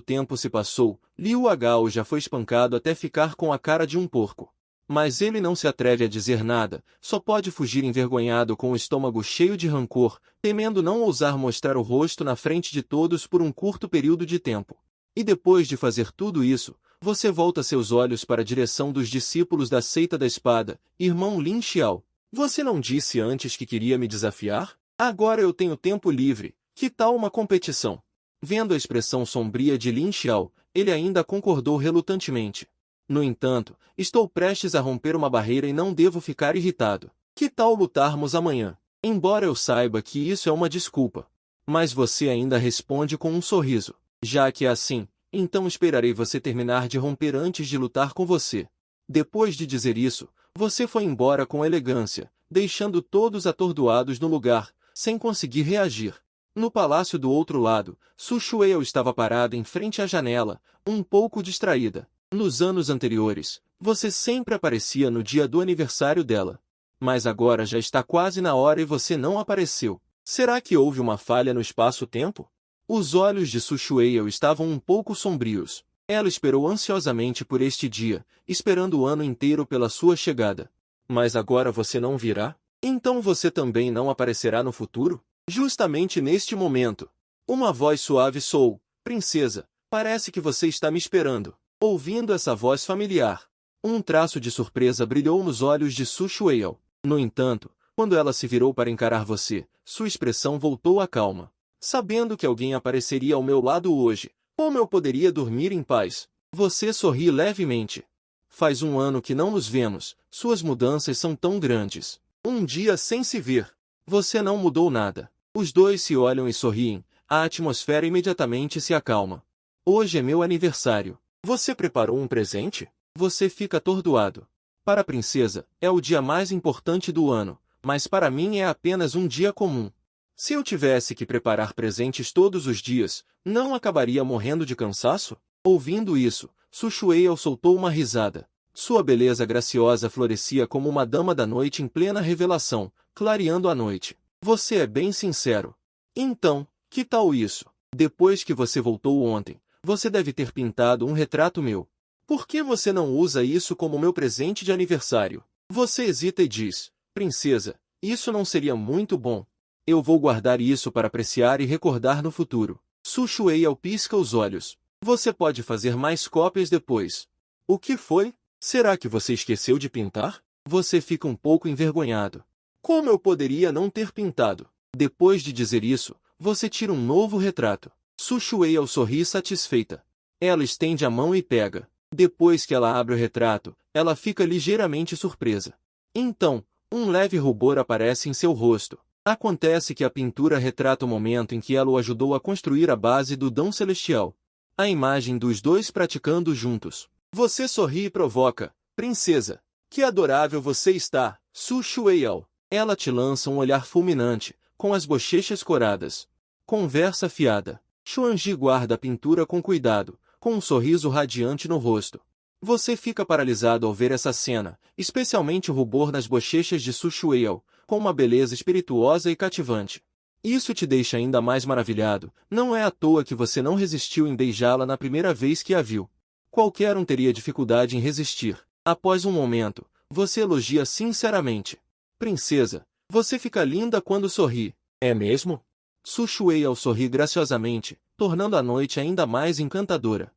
tempo se passou, Liu Hu já foi espancado até ficar com a cara de um porco. Mas ele não se atreve a dizer nada, só pode fugir envergonhado com o estômago cheio de rancor, temendo não ousar mostrar o rosto na frente de todos por um curto período de tempo. E depois de fazer tudo isso, você volta seus olhos para a direção dos discípulos da Seita da Espada, irmão Lin Xiao. Você não disse antes que queria me desafiar? Agora eu tenho tempo livre, que tal uma competição? Vendo a expressão sombria de Lin Xiao, ele ainda concordou relutantemente. No entanto, estou prestes a romper uma barreira e não devo ficar irritado. Que tal lutarmos amanhã? Embora eu saiba que isso é uma desculpa. Mas você ainda responde com um sorriso. Já que é assim, então esperarei você terminar de romper antes de lutar com você. Depois de dizer isso, você foi embora com elegância, deixando todos atordoados no lugar, sem conseguir reagir. No palácio do outro lado, Su Shueao estava parada em frente à janela, um pouco distraída. Nos anos anteriores, você sempre aparecia no dia do aniversário dela. Mas agora já está quase na hora e você não apareceu. Será que houve uma falha no espaço-tempo? Os olhos de Su Shueao estavam um pouco sombrios. Ela esperou ansiosamente por este dia, esperando o ano inteiro pela sua chegada. Mas agora você não virá? Então você também não aparecerá no futuro? Justamente neste momento, uma voz suave soou. Princesa, parece que você está me esperando. Ouvindo essa voz familiar, um traço de surpresa brilhou nos olhos de Su Shueao. No entanto, quando ela se virou para encarar você, sua expressão voltou à calma. Sabendo que alguém apareceria ao meu lado hoje, como eu poderia dormir em paz? Você sorri levemente. Faz um ano que não nos vemos, suas mudanças são tão grandes. Um dia sem se ver. Você não mudou nada. Os dois se olham e sorriem, a atmosfera imediatamente se acalma. Hoje é meu aniversário. Você preparou um presente? Você fica atordoado. Para a princesa, é o dia mais importante do ano, mas para mim é apenas um dia comum. Se eu tivesse que preparar presentes todos os dias, não acabaria morrendo de cansaço? Ouvindo isso, Su Shueao soltou uma risada. Sua beleza graciosa florescia como uma dama da noite em plena revelação, clareando a noite. Você é bem sincero. Então, que tal isso? Depois que você voltou ontem, Você deve ter pintado um retrato meu. Por que você não usa isso como meu presente de aniversário? Você hesita e diz, princesa, isso não seria muito bom. Eu vou guardar isso para apreciar e recordar no futuro. Su Shueiyao pisca os olhos. Você pode fazer mais cópias depois. O que foi? Será que você esqueceu de pintar? Você fica um pouco envergonhado. Como eu poderia não ter pintado? Depois de dizer isso, você tira um novo retrato. Su Shueiyao sorri satisfeita. Ela estende a mão e pega. Depois que ela abre o retrato, ela fica ligeiramente surpresa. Então, um leve rubor aparece em seu rosto. Acontece que a pintura retrata o momento em que ela o ajudou a construir a base do Dão Celestial. A imagem dos dois praticando juntos. Você sorri e provoca. Princesa, que adorável você está, Su Shueiyao. Ela te lança um olhar fulminante, com as bochechas coradas. Conversa fiada. Xuanji guarda a pintura com cuidado, com um sorriso radiante no rosto. Você fica paralisado ao ver essa cena, especialmente o rubor nas bochechas de Su Shueiyao, com uma beleza espirituosa e cativante. Isso te deixa ainda mais maravilhado, não é à toa que você não resistiu em beijá-la na primeira vez que a viu. Qualquer um teria dificuldade em resistir. Após um momento, você elogia sinceramente. Princesa, você fica linda quando sorri. É mesmo? Su Shueiyao sorri graciosamente, tornando a noite ainda mais encantadora.